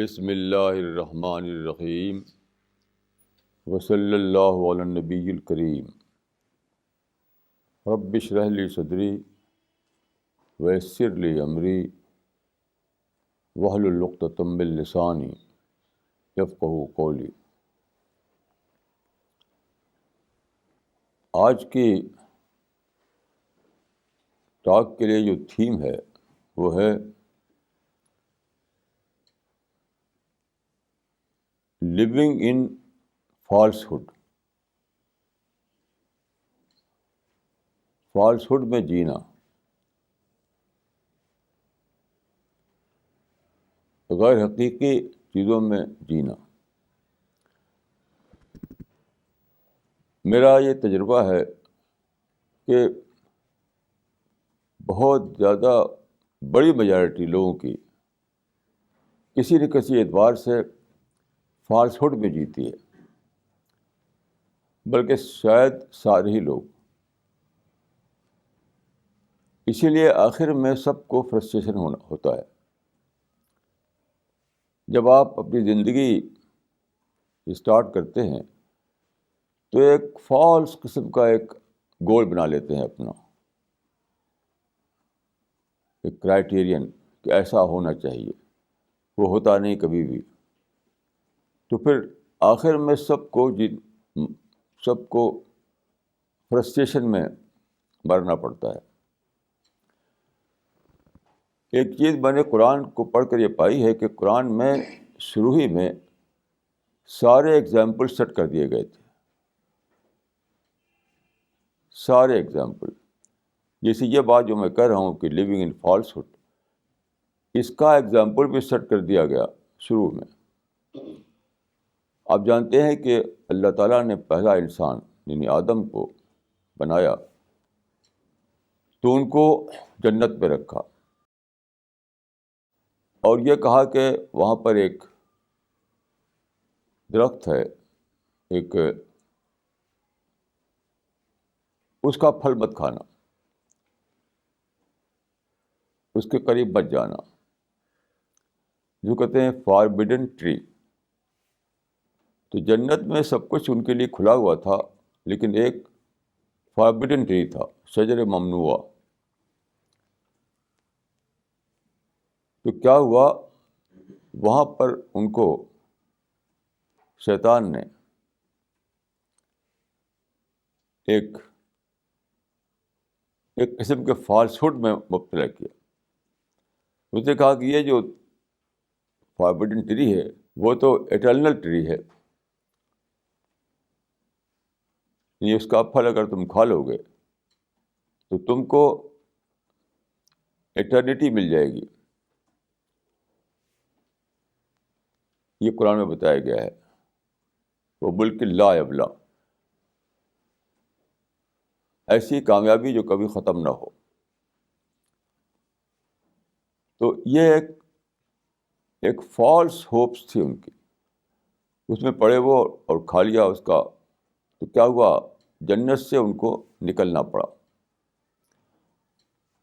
بسم اللہ الرحمن الرحیم وصلی اللہ علی النبی الکریم رب اشرح لی صدری ویسر لی امری واحلل عقدۃ من لسانی یفقہوا قولی۔ آج کی ٹاک کے لیے جو تھیم ہے وہ ہے لیونگ ان فالسہڈ، فالسہڈ میں جینا، غیر حقیقی چیزوں میں جینا۔ میرا یہ تجربہ ہے کہ بہت زیادہ بڑی میجارٹی لوگوں کی کسی نہ کسی اعتبار سے فالسہڈ میں جیتی ہے، بلکہ شاید سارے ہی لوگ۔ اسی لیے آخر میں سب کو فرسٹریشن ہوتا ہے جب آپ اپنی زندگی اسٹارٹ کرتے ہیں تو ایک فالس قسم کا ایک گول بنا لیتے ہیں اپنا، ایک کرائیٹیرین کہ ایسا ہونا چاہیے، وہ ہوتا نہیں کبھی بھی۔ تو پھر آخر میں سب کو فرسٹریشن میں مرنا پڑتا ہے۔ ایک چیز میں نے قرآن کو پڑھ کر یہ پائی ہے کہ قرآن میں شروع ہی میں سارے ایگزامپل سیٹ کر دیے گئے تھے، سارے ایگزامپل۔ جیسے یہ بات جو میں کہہ رہا ہوں کہ لیونگ ان فالسہڈ، اس کا ایگزامپل بھی سیٹ کر دیا گیا شروع میں۔ آپ جانتے ہیں کہ اللہ تعالیٰ نے پہلا انسان یعنی آدم کو بنایا تو ان کو جنت میں رکھا اور یہ کہا کہ وہاں پر ایک درخت ہے، ایک اس کا پھل مت کھانا، اس کے قریب مت جانا، جو کہتے ہیں فاربیڈن ٹری۔ تو جنت میں سب کچھ ان کے لیے کھلا ہوا تھا، لیکن ایک فاربیڈن ٹری تھا، شجر ممنوعہ۔ تو کیا ہوا، وہاں پر ان کو شیطان نے ایک قسم کے فالسہڈ میں مبتلا کیا۔ اس نے کہا کہ یہ جو فاربیڈن ٹری ہے وہ تو ایٹرنل ٹری ہے، یہ اس کا پھل اگر تم کھا لو گے تو تم کو ایٹرنیٹی مل جائے گی۔ یہ قرآن میں بتایا گیا ہے، وہ ملک لا یبلا، ایسی کامیابی جو کبھی ختم نہ ہو۔ تو یہ ایک فالس ہوپس تھی ان کی، اس میں پڑے وہ اور کھا لیا اس کا، تو کیا ہوا، جنت سے ان کو نکلنا پڑا۔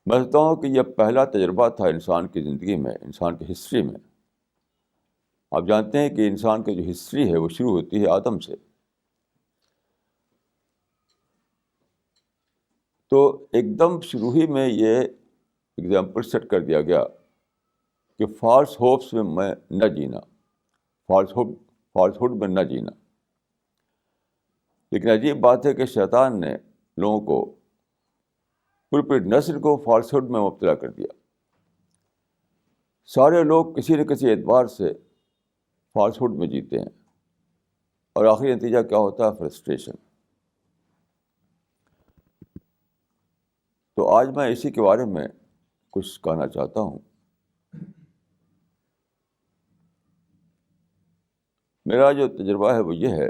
میں سمجھتا ہوں کہ یہ پہلا تجربہ تھا انسان کی زندگی میں، انسان کی ہسٹری میں۔ آپ جانتے ہیں کہ انسان کی جو ہسٹری ہے وہ شروع ہوتی ہے آدم سے۔ تو ایک دم شروع ہی میں یہ ایگزامپل سیٹ کر دیا گیا کہ فالس ہوپس میں نہ جینا، فالسہڈ میں نہ جینا۔ لیکن عجیب بات ہے کہ شیطان نے لوگوں کو، پوری نسل کو فالسہڈ میں مبتلا کر دیا۔ سارے لوگ کسی نہ کسی اعتبار سے فالسہڈ میں جیتے ہیں، اور آخری نتیجہ کیا ہوتا ہے، فرسٹریشن۔ تو آج میں اسی کے بارے میں کچھ کہنا چاہتا ہوں۔ میرا جو تجربہ ہے وہ یہ ہے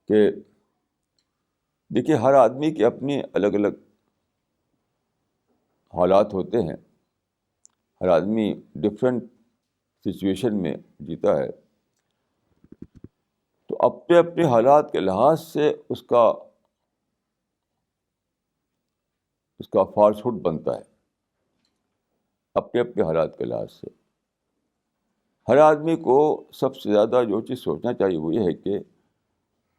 کہ دیکھیے، ہر آدمی کی اپنی الگ الگ حالات ہوتے ہیں، ہر آدمی ڈفرینٹ سچویشن میں جیتا ہے، تو اپنے اپنے حالات کے لحاظ سے اس کا فالسہڈ بنتا ہے، اپنے اپنے حالات کے لحاظ سے۔ ہر آدمی کو سب سے زیادہ جو چیز سوچنا چاہیے وہ یہ ہے کہ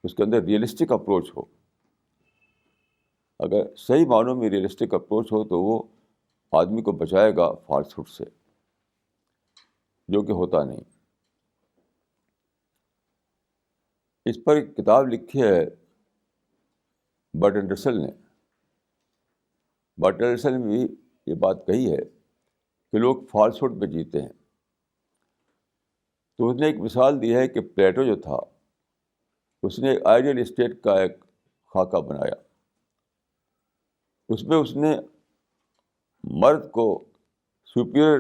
اس کے اندر ریئلسٹک اپروچ ہو. اگر صحیح معنوں میں ریئلسٹک اپروچ ہو تو وہ آدمی کو بچائے گا فالس ہوڈ سے، جو کہ ہوتا نہیں. اس پر ایک کتاب لکھی ہے برٹرینڈ رسل نے. برٹرینڈ رسل نے بھی یہ بات کہی ہے کہ لوگ فالس ہوڈ پہ جیتے ہیں. تو اس نے ایک مثال دی ہے کہ پلیٹو جو تھا اس نے آئیڈیل اسٹیٹ کا ایک خاکہ بنایا. اس میں اس نے مرد کو سپیریئر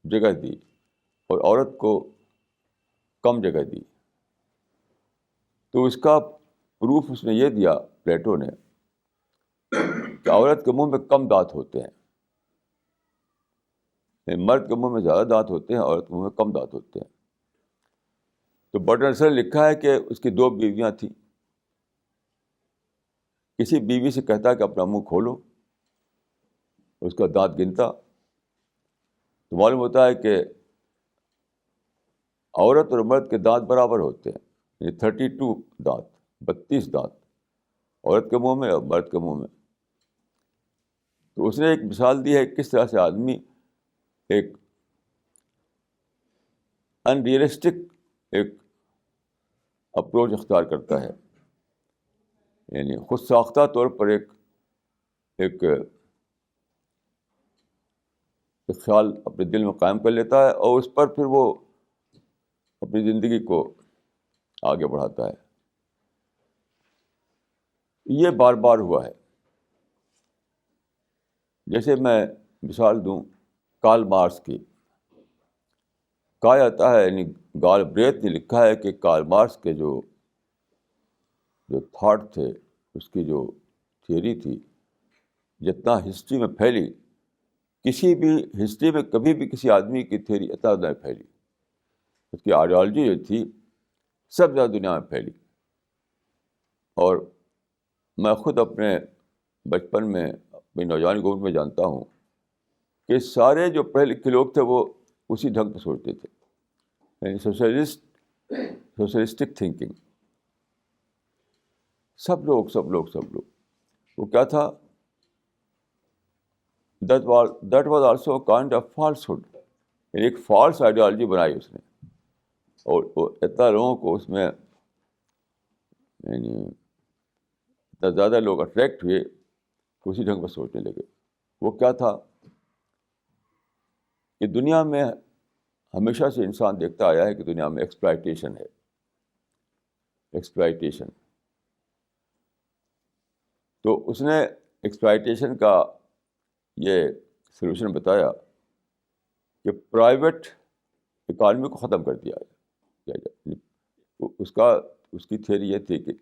جگہ دی اور عورت کو کم جگہ دی. تو اس کا پروف اس نے یہ دیا پلیٹو نے کہ عورت کے منہ میں کم دانت ہوتے ہیں، مرد کے منہ میں زیادہ دانت ہوتے ہیں، عورت کے منہ میں کم دانت ہوتے ہیں. تو برٹرینڈ رسل نے لکھا ہے کہ اس کی 2 بیویاں تھیں. کسی بیوی سے کہتا کہ اپنا منہ کھولو، اس کا دانت گنتا تو معلوم ہوتا ہے کہ عورت اور مرد کے دانت برابر ہوتے ہیں، یعنی 32 دانت، 32 دانت عورت کے منہ میں اور مرد کے منہ میں. تو اس نے ایک مثال دی ہے کس طرح سے آدمی ایک ان ریئلسٹک ایک اپروچ اختیار کرتا ہے، یعنی خود ساختہ طور پر ایک خیال اپنے دل میں قائم کر لیتا ہے اور اس پر پھر وہ اپنی زندگی کو آگے بڑھاتا ہے. یہ بار بار ہوا ہے. جیسے میں مثال دوں کارل مارکس کی. کہا جاتا ہے، یعنی گال بریتھ نے لکھا ہے کہ کارل مارکس کے جو تھاٹ تھے، اس کی جو تھیوری تھی، جتنا ہسٹری میں پھیلی، کسی بھی ہسٹری میں کبھی بھی کسی آدمی کی تھیوری اتنا نہیں پھیلی. اس کی آئیڈیالوجی جو تھی سب زیادہ دنیا میں پھیلی. اور میں خود اپنے بچپن میں، اپنی نوجوان عمر میں جانتا ہوں کہ سارے جو پڑھے لکھے لوگ تھے وہ اسی ڈھنگ پہ سوچتے تھے، یعنی سوشلسٹک تھنکنگ. سب لوگ وہ کیا تھا، that was also kind of falsehood. یعنی ایک فالس آئیڈیالوجی بنائی اس نے، اور اتنا لوگوں کو اس میں، یعنی اتنا زیادہ لوگ اٹریکٹ ہوئے کہ اسی ڈھنگ پر سوچنے لگے. وہ کیا تھا کہ دنیا میں ہمیشہ سے انسان دیکھتا آیا ہے کہ دنیا میں ایکسپلائٹیشن ہے، ایکسپلائٹیشن. تو اس نے ایکسپلائٹیشن کا یہ سلوشن بتایا کہ پرائیویٹ اکانومی کو ختم کر دیا جائے. اس کی تھیوری یہ تھی کہ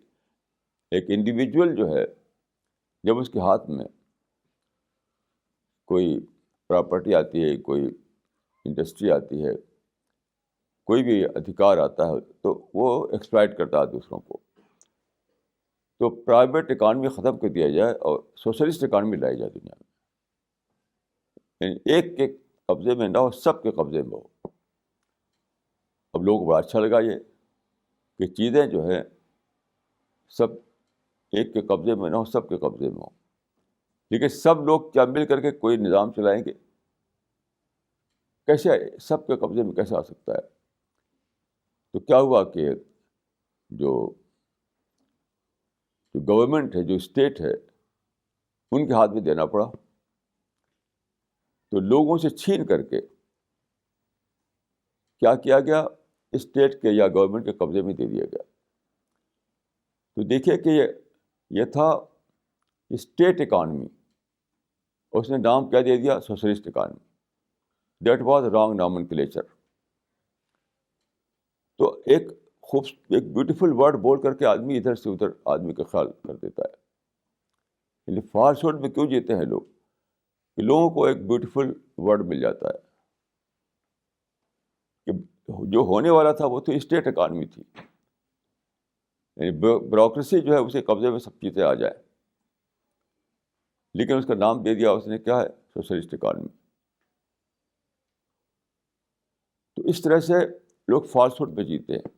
ایک انڈیویجول جو ہے، جب اس کے ہاتھ میں کوئی پراپرٹی آتی ہے، کوئی انڈسٹری آتی ہے، کوئی بھی ادھیکار آتا ہے، تو وہ ایکسپلائٹ کرتا ہے دوسروں کو. تو پرائیویٹ اکانومی ختم کر دیا جائے اور سوشلسٹ اکانومی لائی جائے دنیا میں، یعنی ایک کے قبضے میں نہ ہو، سب کے قبضے میں ہو. اب لوگوں کو بڑا اچھا لگا یہ کہ چیزیں جو ہیں سب ایک کے قبضے میں نہ ہو، سب کے قبضے میں ہو. لیکن سب لوگ کیا مل کر کے کوئی نظام چلائیں گے؟ کیسے سب کے قبضے میں کیسے آ سکتا ہے؟ تو کیا ہوا کہ جو گورنمنٹ ہے، جو اسٹیٹ ہے، ان کے ہاتھ میں دینا پڑا. تو لوگوں سے چھین کر کے کیا کیا گیا، اسٹیٹ کے یا گورنمنٹ کے قبضے میں دے دیا گیا. تو دیکھیے کہ یہ تھا اسٹیٹ اکانومی، اس نے نام کیا دے دیا، socialist economy. That was wrong nomenclature. تو ایک بیوٹیفل ورڈ بول کر کے آدمی ادھر سے ادھر آدمی کا خیال کر دیتا ہے. یعنی فالس ہوڈ میں کیوں جیتے ہیں لوگ؟ کہ لوگوں کو ایک بیوٹیفل ورڈ مل جاتا ہے کہ جو ہونے والا تھا وہ تو اسٹیٹ اکانومی تھی، یعنی بیوروکریسی جو ہے اس کے قبضے میں سب چیزیں آ جائیں. لیکن اس کا نام دے دیا اس نے، کیا ہے، سوشلسٹ اکانومی. تو تو اس طرح سے لوگ فالسہڈ میں جیتے ہیں.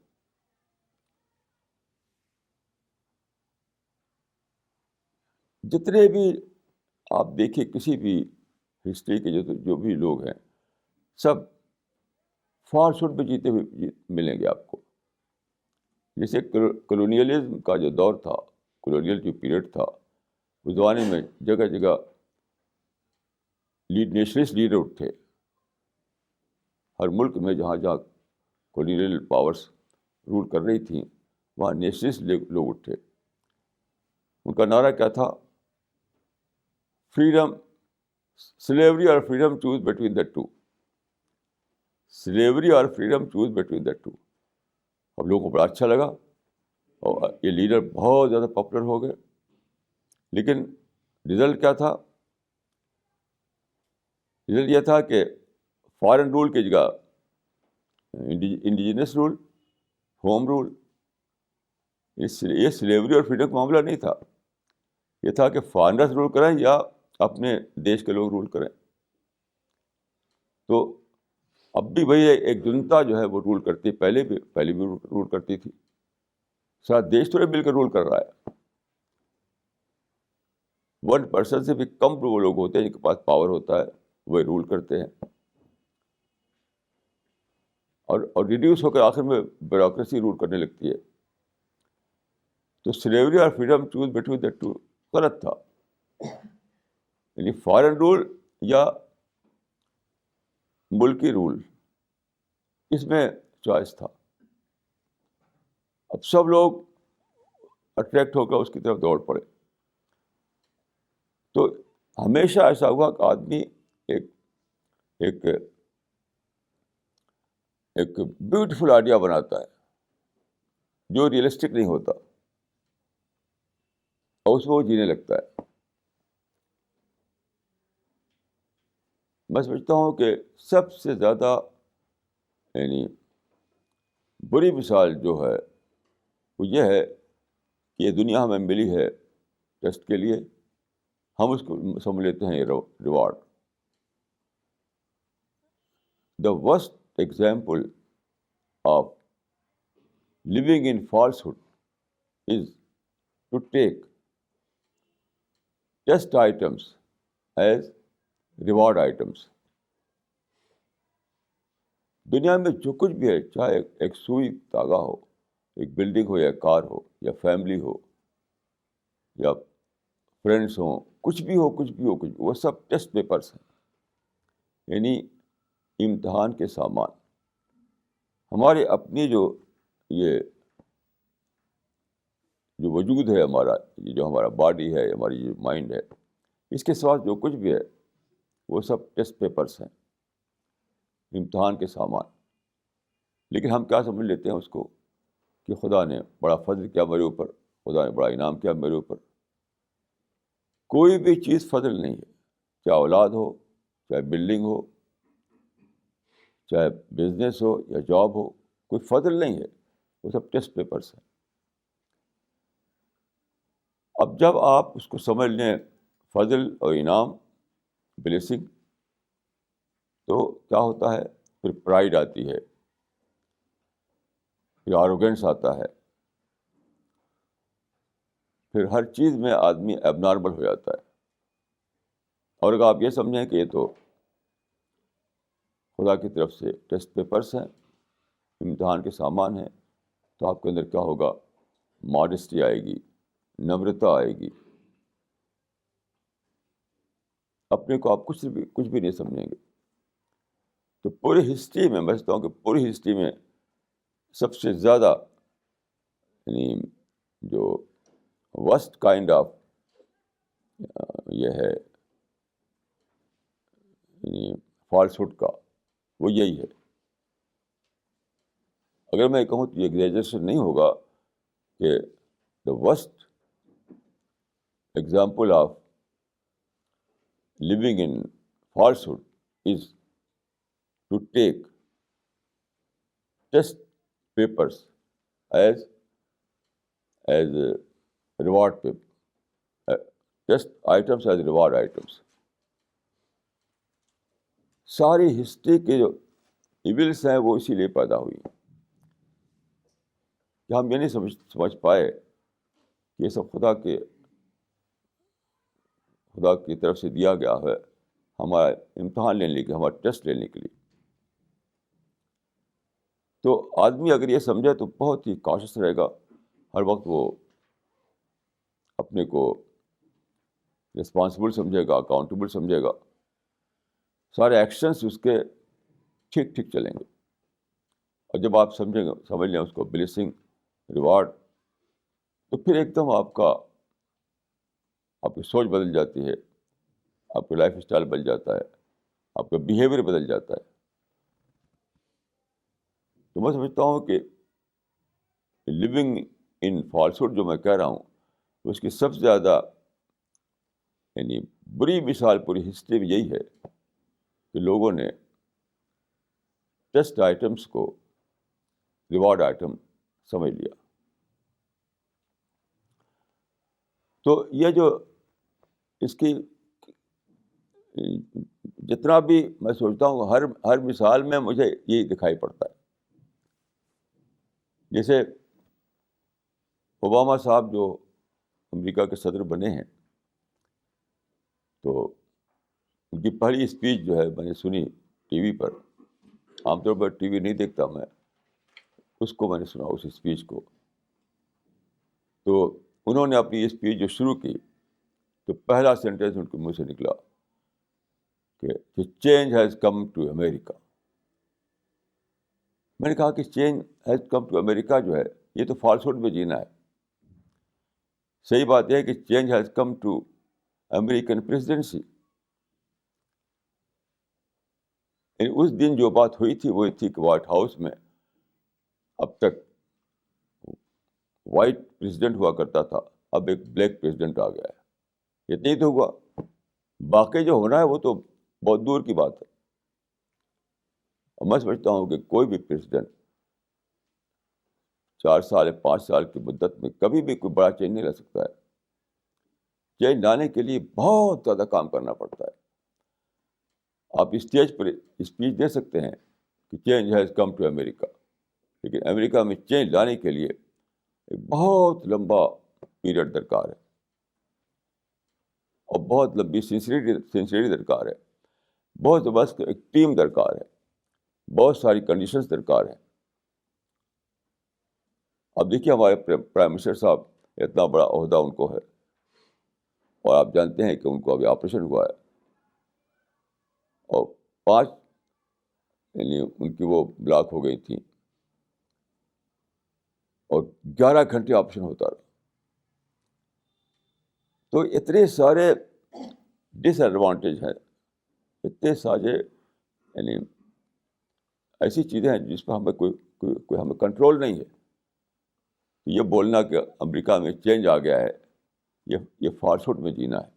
جتنے بھی آپ دیکھیے کسی بھی ہسٹری کے جو بھی لوگ ہیں سب فالسہڈ میں جیتے ہوئے ملیں گے آپ کو. جیسے کولونیلزم کا جو دور تھا, کولونیل جو پیریڈ تھا, اس زمانے میں جگہ جگہ نیشنلسٹ لیڈر اٹھے. ہر ملک میں جہاں جہاں کولونیل پاورس رول کر رہی تھیں وہاں نیشنلسٹ لوگ اٹھے. ان کا نعرہ کیا تھا؟ فریڈم, سلیوری اور freedom choose between the two. Slavery اور freedom choose between the two. اب لوگوں کو بڑا اچھا لگا اور یہ لیڈر بہت زیادہ پاپولر ہو گئے. لیکن رزلٹ کیا تھا؟ رزلٹ یہ تھا کہ فارن رول کی جگہ انڈیجنس رول, ہوم رول. یہ سلیوری اور فریڈم کا معاملہ نہیں تھا, یہ تھا کہ فارنرز رول کریں یا اپنے دیش کے لوگ رول کریں. تو اب بھی وہی ایک جنتا جو ہے وہ رول کرتی ہے, پہلے بھی رول کرتی تھی. سارا دیش تھوڑے مل کر رول کر رہا ہے. 1% سے بھی کم وہ لوگ ہوتے ہیں جن کے پاس پاور ہوتا ہے, وہ رول کرتے ہیں. اور ریڈیوس ہو کر آخر میں بیوروکریسی رول کرنے لگتی ہے. تو سلیوری اور freedom choose between the to غلط تھا. یعنی فارن رول یا ملکی رول, اس میں چوائس تھا. اب سب لوگ اٹریکٹ ہو کر اس کی طرف دوڑ پڑے. تو ہمیشہ ایسا ہوا کہ آدمی ایک بیوٹیفل آئیڈیا بناتا ہے جو ریئلسٹک نہیں ہوتا, اور اس میں وہ جینے لگتا ہے. میں سمجھتا ہوں کہ سب سے زیادہ یعنی بری مثال جو ہے وہ یہ ہے کہ یہ دنیا ہمیں ملی ہے ٹیسٹ کے لیے, ہم اس کو سمجھ لیتے ہیں reward. The worst example of living in falsehood is to take test items as reward items. دنیا میں جو کچھ بھی ہے, چاہے ایک سوئی دھاگا ہو, ایک بلڈنگ ہو یا کار ہو یا فیملی ہو یا فرینڈس ہوں, کچھ بھی ہو, وہ سب ٹیسٹ پیپرس ہیں, یعنی امتحان کے سامان. ہمارے اپنی جو وجود ہے ہمارا, یہ جو ہمارا باڈی ہے, ہماری جو مائنڈ ہے, اس کے ساتھ جو کچھ بھی ہے وہ سب ٹیسٹ پیپرس ہیں, امتحان کے سامان. لیکن ہم کیا سمجھ لیتے ہیں اس کو کہ خدا نے بڑا فضل کیا میرے اوپر, خدا نے بڑا انعام کیا میرے اوپر. کوئی بھی چیز فضل نہیں ہے, چاہے اولاد ہو, چاہے بلڈنگ ہو, چاہے بزنس ہو یا جاب ہو, کوئی فضل نہیں ہے, وہ سب ٹیسٹ پیپرس ہیں. اب جب آپ اس کو سمجھ لیں فضل اور انعام, بلیسنگ, تو کیا ہوتا ہے, پھر پرائڈ آتی ہے, پھر آروگینس آتا ہے, پھر ہر چیز میں آدمی ایب نارمل ہو جاتا ہے. اور اگر آپ یہ سمجھیں کہ یہ تو خدا کی طرف سے ٹیسٹ پیپرس ہیں, امتحان کے سامان ہیں, تو آپ کے اندر کیا ہوگا, ماڈسٹی آئے گی, نمرتا آئے گی, اپنے کو آپ کچھ بھی نہیں سمجھیں گے. تو پوری ہسٹری میں, میں سمجھتا ہوں کہ پوری ہسٹری میں سب سے زیادہ یعنی جو ورسٹ کائنڈ آف یہ ہے یعنی فالسہڈ کا, وہ یہی ہے. اگر میں کہوں تو یہ ایگزیجریشن نہیں ہوگا کہ the worst example of living in falsehood is to take test papers as reward paper, test items as reward items. ساری ہسٹری کے جو ایونٹس ہیں وہ اسی لیے پیدا ہوئی ہیں کہ ہم یہ نہیں سمجھ پائے کہ یہ سب خدا کی طرف سے دیا گیا ہے ہمارا امتحان لینے کے لیے، ہمارا ٹیسٹ لینے کے لیے. تو آدمی اگر یہ سمجھے تو بہت ہی کاشس رہے گا. ہر وقت وہ اپنے کو رسپانسبل سمجھے گا، اکاؤنٹیبل سمجھے گا. سارے ایکشنس اس کے ٹھیک ٹھیک چلیں گے. اور جب آپ سمجھ لیں اس کو بلیسنگ، ریوارڈ، تو پھر ایک دم آپ کی سوچ بدل جاتی ہے، آپ کا لائف اسٹائل بدل جاتا ہے، آپ کا بیہیویئر بدل جاتا ہے. تو میں سمجھتا ہوں کہ لیونگ ان فالسہڈ جو میں کہہ رہا ہوں، اس کی سب سے زیادہ یعنی بری مثال پوری ہسٹری میں یہی ہے کہ لوگوں نے ٹیسٹ آئٹمس کو ریوارڈ آئٹم سمجھ لیا. تو یہ جو اس کی جتنا بھی میں سوچتا ہوں ہر مثال میں مجھے یہی دکھائی پڑتا ہے. جیسے اوباما صاحب جو امریکہ کے صدر بنے ہیں، تو ان کی پہلی اسپیچ جو ہے میں نے سنی ٹی وی پر. عام طور پر ٹی وی نہیں دیکھتا میں، اس کو میں نے سنا، اس اسپیچ کو. تو انہوں نے اپنی اسپیچ جو شروع کی تو پہلا سینٹینس ان کے منہ سے نکلا کہ چینج ہیز کم ٹو امریکہ. میں نے کہا کہ چینج ہیز کم ٹو امریکہ جو ہے یہ تو فالسہڈ میں جینا ہے. صحیح بات یہ ہے کہ change has come to American presidency. اس دن جو بات ہوئی تھی وہ تھی کہ وائٹ ہاؤس میں اب تک وائٹ پریزیڈنٹ ہوا کرتا تھا، اب ایک بلیک پریزیڈنٹ آ گیا ہے. اتنا ہی تو ہوا، باقی جو ہونا ہے وہ تو بہت دور کی بات ہے. اور میں سمجھتا ہوں کہ کوئی بھی پریزیڈنٹ 4 سال 5 سال کی مدت میں کبھی بھی کوئی بڑا چینج نہیں لا سکتا ہے. چینج لانے کے لیے بہت زیادہ کام کرنا پڑتا ہے. آپ اسٹیج پر اسپیچ دے سکتے ہیں کہ چینج ہیز کم ٹو امریکہ، لیکن امریکہ میں چینج لانے کے لیے ایک بہت لمبا پیریڈ درکار ہے، اور بہت لمبی سنسیریٹی درکار ہے، بہت زبردست ایک ٹیم درکار ہے، بہت ساری کنڈیشنز درکار ہیں. اب دیکھیے ہمارے پرائم منسٹر صاحب، اتنا بڑا عہدہ ان کو ہے، اور آپ جانتے ہیں کہ ان کو ابھی آپریشن ہوا ہے، اور 5 یعنی ان کی وہ بلاک ہو گئی تھی، اور 11 گھنٹے آپریشن ہوتا رہا. تو اتنے سارے ڈس ایڈوانٹیج ہیں، اتنے سارے یعنی ایسی چیزیں ہیں جس پہ ہمیں کوئی ہمیں کنٹرول نہیں ہے. یہ بولنا کہ امریکہ میں چینج آ گیا ہے، یہ فالسہڈ میں جینا ہے.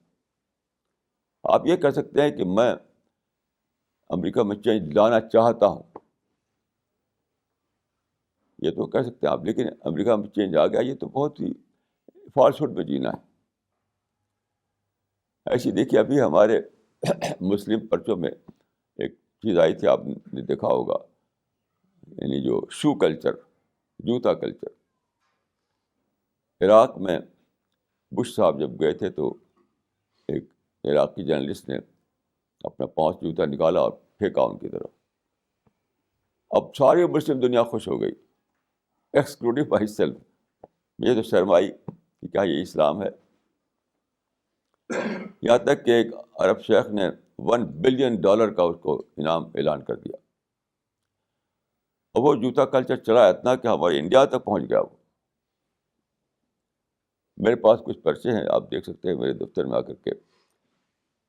آپ یہ کہہ سکتے ہیں کہ میں امریکہ میں چینج لانا چاہتا ہوں، یہ تو کہہ سکتے ہیں آپ، لیکن امریکہ میں چینج آ گیا، یہ تو بہت ہی فالسہڈ میں جینا ہے. ایسی دیکھیے ابھی ہمارے مسلم پرچوں میں ایک چیز آئی تھی، آپ نے دیکھا ہوگا، یعنی جو شو کلچر، جوتا کلچر. عراق میں بش صاحب جب گئے تھے تو ایک عراقی جرنلسٹ نے اپنا 5 جوتا نکالا اور پھینکا ان کی طرف. اب ساری مسلم دنیا خوش ہو گئی، ایکسکلوڈنگ مائی سیلف. یہ تو شرمائی کہ کیا یہ اسلام ہے. یہاں تک کہ ایک عرب شیخ نے $1 بلین کا اس کو انعام اعلان کر دیا. اور وہ جوتا کلچر چلا اتنا کہ ہمارے انڈیا تک پہنچ گیا. وہ میرے پاس کچھ پرچے ہیں، آپ دیکھ سکتے ہیں میرے دفتر میں آ کر کے.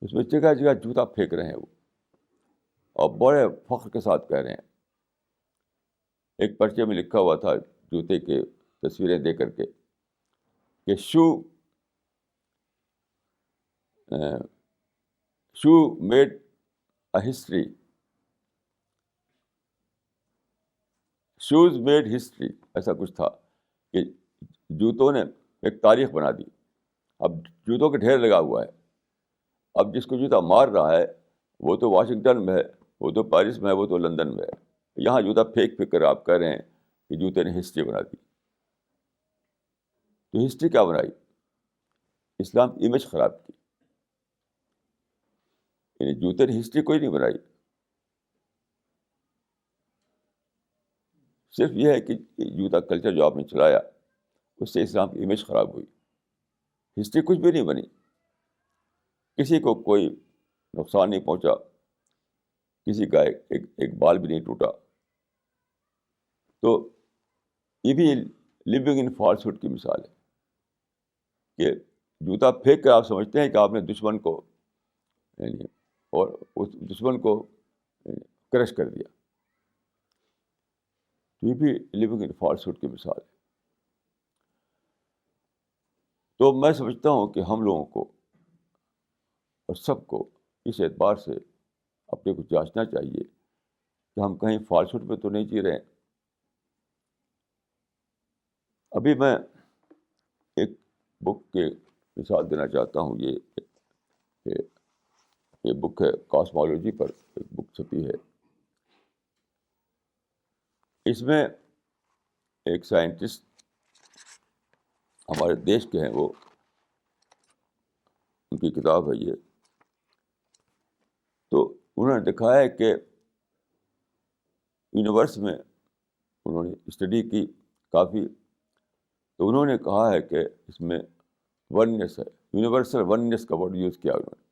اس میں جگہ جگہ جوتا پھینک رہے ہیں وہ، اور بڑے فخر کے ساتھ کہہ رہے ہیں. ایک پرچے میں لکھا ہوا تھا جوتے کے تصویریں دے کر کے کہ show made a history, shows made history, ایسا کچھ تھا کہ جوتوں نے ایک تاریخ بنا دی. اب جوتوں کے ڈھیر لگا ہوا ہے. اب جس کو جوتا مار رہا ہے وہ تو واشنگٹن میں ہے، وہ تو پیرس میں ہے، وہ تو لندن میں ہے. یہاں جوتا پھینک پھینک کر آپ کہہ رہے ہیں کہ جوتے نے ہسٹری بنا دی. تو ہسٹری کیا بنائی؟ اسلام کی امیج خراب کی. یعنی جوتے نے ہسٹری کوئی نہیں بنائی. صرف یہ ہے کہ جوتا کلچر جو آپ نے چلایا اس سے اسلام کی امیج خراب ہوئی. ہسٹری کچھ بھی نہیں بنی. کسی کو کوئی نقصان نہیں پہنچا. کسی کا ایک بال بھی نہیں ٹوٹا. تو یہ بھی لیونگ ان فالسہڈ کی مثال ہے کہ جوتا پھینک کر آپ سمجھتے ہیں کہ آپ نے دشمن کو یعنی اور اس دشمن کو کرش کر دیا. یہ بھی لیونگ ان فالسہڈ کی مثال ہے. تو میں سمجھتا ہوں کہ ہم لوگوں کو اور سب کو اس اعتبار سے اپنے کو جانچنا چاہیے کہ ہم کہیں فالسہڈ میں تو نہیں جی رہے ہیں. ابھی میں ایک بک کے مثال دینا چاہتا ہوں. یہ بک ہے کاسمالوجی پر ایک بک چھپی ہے. اس میں ایک سائنٹسٹ ہمارے دیش کے ہیں، وہ ان کی کتاب ہے یہ. تو انہوں نے دکھایا ہے کہ یونیورس میں انہوں نے اسٹڈی کی کافی. تو انہوں نے کہا ہے کہ اس میں وننس ہے. یونیورسل وننس کا ورڈ یوز کیا انہوں نے.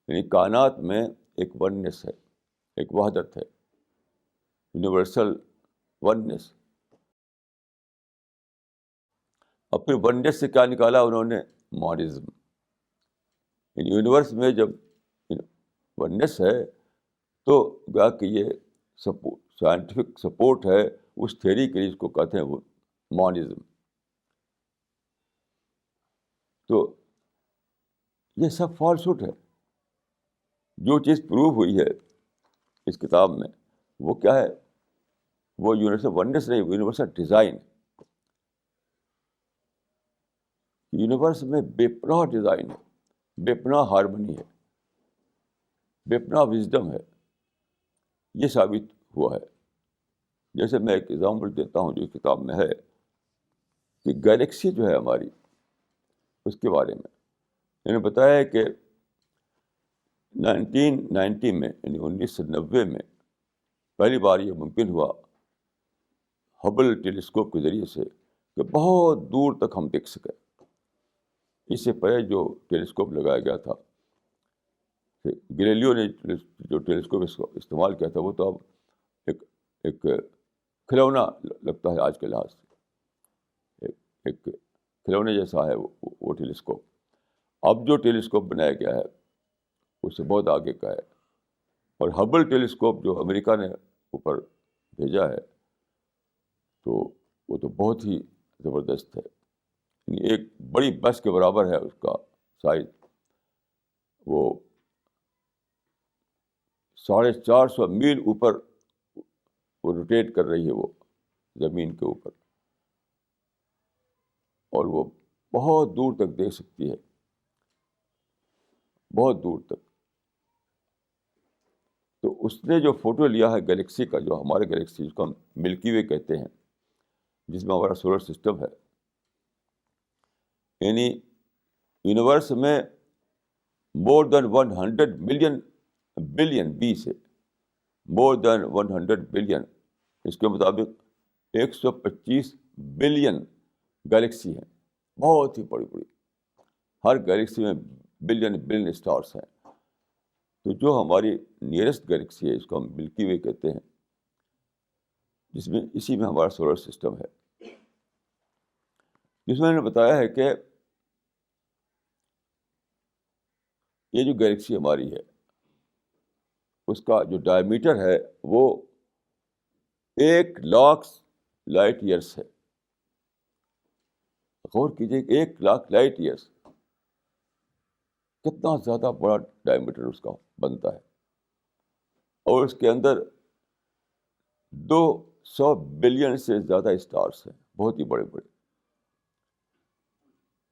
یعنی کائنات میں ایک وننس ہے، ایک وحدت ہے. Universal oneness. اور پھر وننس سے کیا نکالا انہوں نے؟ مونزم. یعنی یونیورس میں جب وننس ہے تو گویا کہ یہ سائنٹیفک سپورٹ ہے اس تھیوری کے لیے، اس کو کہتے ہیں وہ مونزم. تو یہ سب فالسہڈ ہے. جو چیز پروو ہوئی ہے اس کتاب میں وہ کیا ہے؟ وہ یونیورسل وننس نہیں، یونیورسل ڈیزائن. یونیورس میں بے پناہ ڈیزائن ہے، بے پناہ ہارمنی ہے، بے پناہ وزڈم ہے. یہ ثابت ہوا ہے. جیسے میں ایک ایگزامپل دیتا ہوں جو کتاب میں ہے کہ گیلیکسی جو ہے ہماری، اس کے بارے میں میں نے بتایا ہے کہ 1990 میں یعنی 1990 میں پہلی بار یہ ممکن ہوا ہبل ٹیلیسکوپ کے ذریعے سے کہ بہت دور تک ہم دیکھ سکیں. اس سے پہلے جو ٹیلیسکوپ لگایا گیا تھا، گلیلیو نے جو ٹیلیسکوپ استعمال کیا تھا، وہ تو اب ایک کھلونا لگتا ہے آج کے لحاظ سے. ایک کھلونے جیسا ہے وہ ٹیلیسکوپ. اب جو ٹیلیسکوپ بنایا گیا ہے اس سے بہت آگے کا ہے. اور ہبل ٹیلیسکوپ جو امریکہ نے اوپر بھیجا ہے تو وہ تو بہت ہی زبردست ہے. یعنی ایک بڑی بس کے برابر ہے اس کا سائز. وہ 450 میل اوپر وہ روٹیٹ کر رہی ہے وہ زمین کے اوپر، اور وہ بہت دور تک دیکھ سکتی ہے، بہت دور تک. تو اس نے جو فوٹو لیا ہے گلیکسی کا، جو ہمارے گلیکسی جس کو ہم ملکی وے کہتے ہیں، جس میں ہمارا سولر سسٹم ہے، یعنی یونیورس میں مور دین 100 بلین بی سے مور دین 100 بلین، اس کے مطابق 125 بلین گلیکسی ہیں، بہت ہی بڑی بڑی. ہر گلیکسی میں بلین اسٹارس ہیں. تو جو ہماری نیئرسٹ گلیکسی ہے، اس کو ہم ملکی وے کہتے ہیں، جس میں اسی میں ہمارا سولر سسٹم ہے. جس میں نے بتایا ہے کہ یہ جو گلیکسی ہماری ہے اس کا جو ڈائمیٹر ہے وہ 1,00,000 لائٹ ایئرس ہے. غور کیجیے 1,00,000 لائٹ ایئرس، کتنا زیادہ بڑا ڈائمیٹر اس کا بنتا ہے. اور اس کے اندر 200 بلین سے زیادہ اسٹارس ہیں، بہت ہی بڑے بڑے.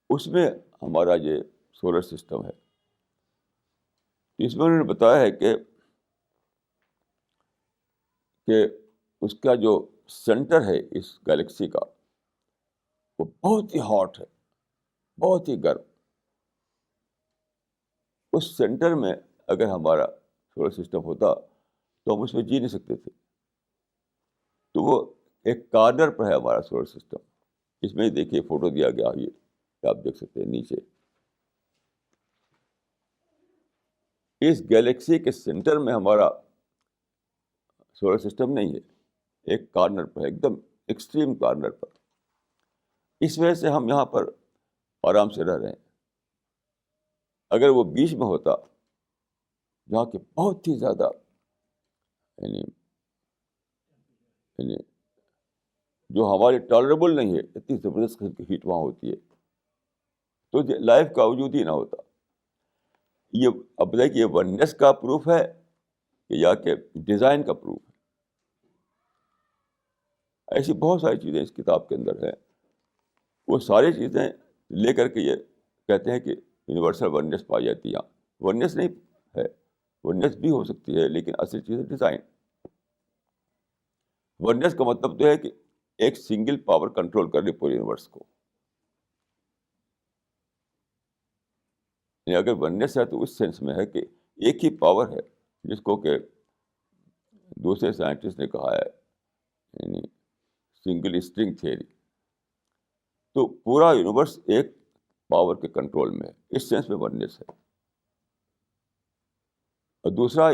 اس میں ہمارا یہ سولر سسٹم ہے. اس میں انہوں نے بتایا ہے کہ کہ اس کا جو سینٹر ہے اس گلیکسی کا وہ بہت ہی ہاٹ ہے، بہت ہی گرم. اس سینٹر میں اگر ہمارا سولر سسٹم ہوتا تو ہم اس میں جی نہیں سکتے تھے. تو وہ ایک کارنر پر ہے ہمارا سولر سسٹم. اس میں دیکھیے فوٹو دیا گیا، یہ آپ دیکھ سکتے ہیں نیچے. اس گیلیکسی کے سینٹر میں ہمارا سولر سسٹم نہیں ہے، ایک کارنر پر ہے، ایک دم ایکسٹریم کارنر پر. اس وجہ سے ہم یہاں پر آرام سے رہ رہے ہیں. اگر وہ بیچ میں ہوتا جہاں کہ بہت ہی زیادہ یعنی یعنی جو ہمارے ٹالریبل نہیں ہے، اتنی زبردست قسم کی ہیٹ وہاں ہوتی ہے، تو لائف کا وجود ہی نہ ہوتا. یہ اب بتائیے کہ یہ وننس کا پروف ہے یا کہ ڈیزائن کا پروف ہے. ایسی بہت ساری چیزیں اس کتاب کے اندر ہیں. وہ ساری چیزیں لے کر کے یہ کہتے ہیں کہ یونیورسل وننس پائی جاتی ہے. یہاں وننس نہیں ہے، وننس بھی ہو سکتی ہے، لیکن اصل چیز ہے ڈیزائن. وننس کا مطلب تو ہے کہ ایک سنگل پاور کنٹرول کر رہی پورے یونیورس کو. یعنی اگر وننس ہے تو اس سینس میں ہے کہ ایک ہی پاور ہے، جس کو کہ دوسرے سائنٹسٹ نے کہا ہے یعنی سنگل اسٹرنگ تھیوری. تو پورا یونیورس ایک پاور کے کنٹرول میں ہے، اس سینس میں وننس ہے. اور دوسرا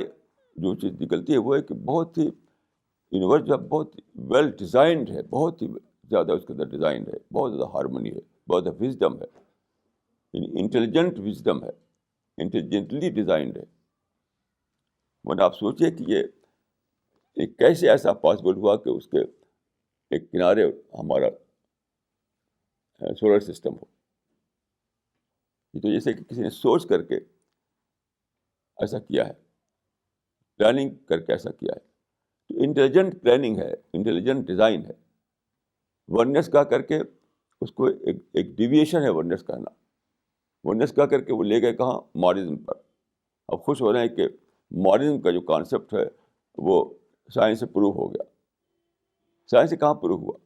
جو چیز نکلتی ہے وہ ہے کہ بہت ہی یونیورس جو بہت ویل ڈیزائنڈ ہے، بہت ہی زیادہ اس کے اندر ڈیزائنڈ ہے، بہت زیادہ ہارمونی ہے، بہت زیادہ وزڈم ہے، یعنی انٹیلیجنٹ وزڈم ہے، انٹیلیجنٹلی ڈیزائنڈ ہے. ورنہ آپ سوچیے کہ یہ کیسے ایسا پاسبل ہوا کہ اس کے ایک کنارے ہمارا سولر سسٹم ہو. یہ تو جیسے کہ کسی نے سوچ کر کے ایسا کیا ہے، پلاننگ کر کے ایسا کیا ہے. تو انٹیلیجنٹ پلاننگ ہے، انٹیلیجنٹ ڈیزائن ہے. وننس کا کر کے اس کو ایک ڈیویشن ہے وننس کہنا. وننس کا کر کے وہ لے گئے کہاں؟ ماڈرنزم پر. اب خوش ہو رہے ہیں کہ ماڈرنزم کا جو کانسیپٹ ہے وہ سائنس سے پروو ہو گیا. سائنس سے کہاں پروو ہوا؟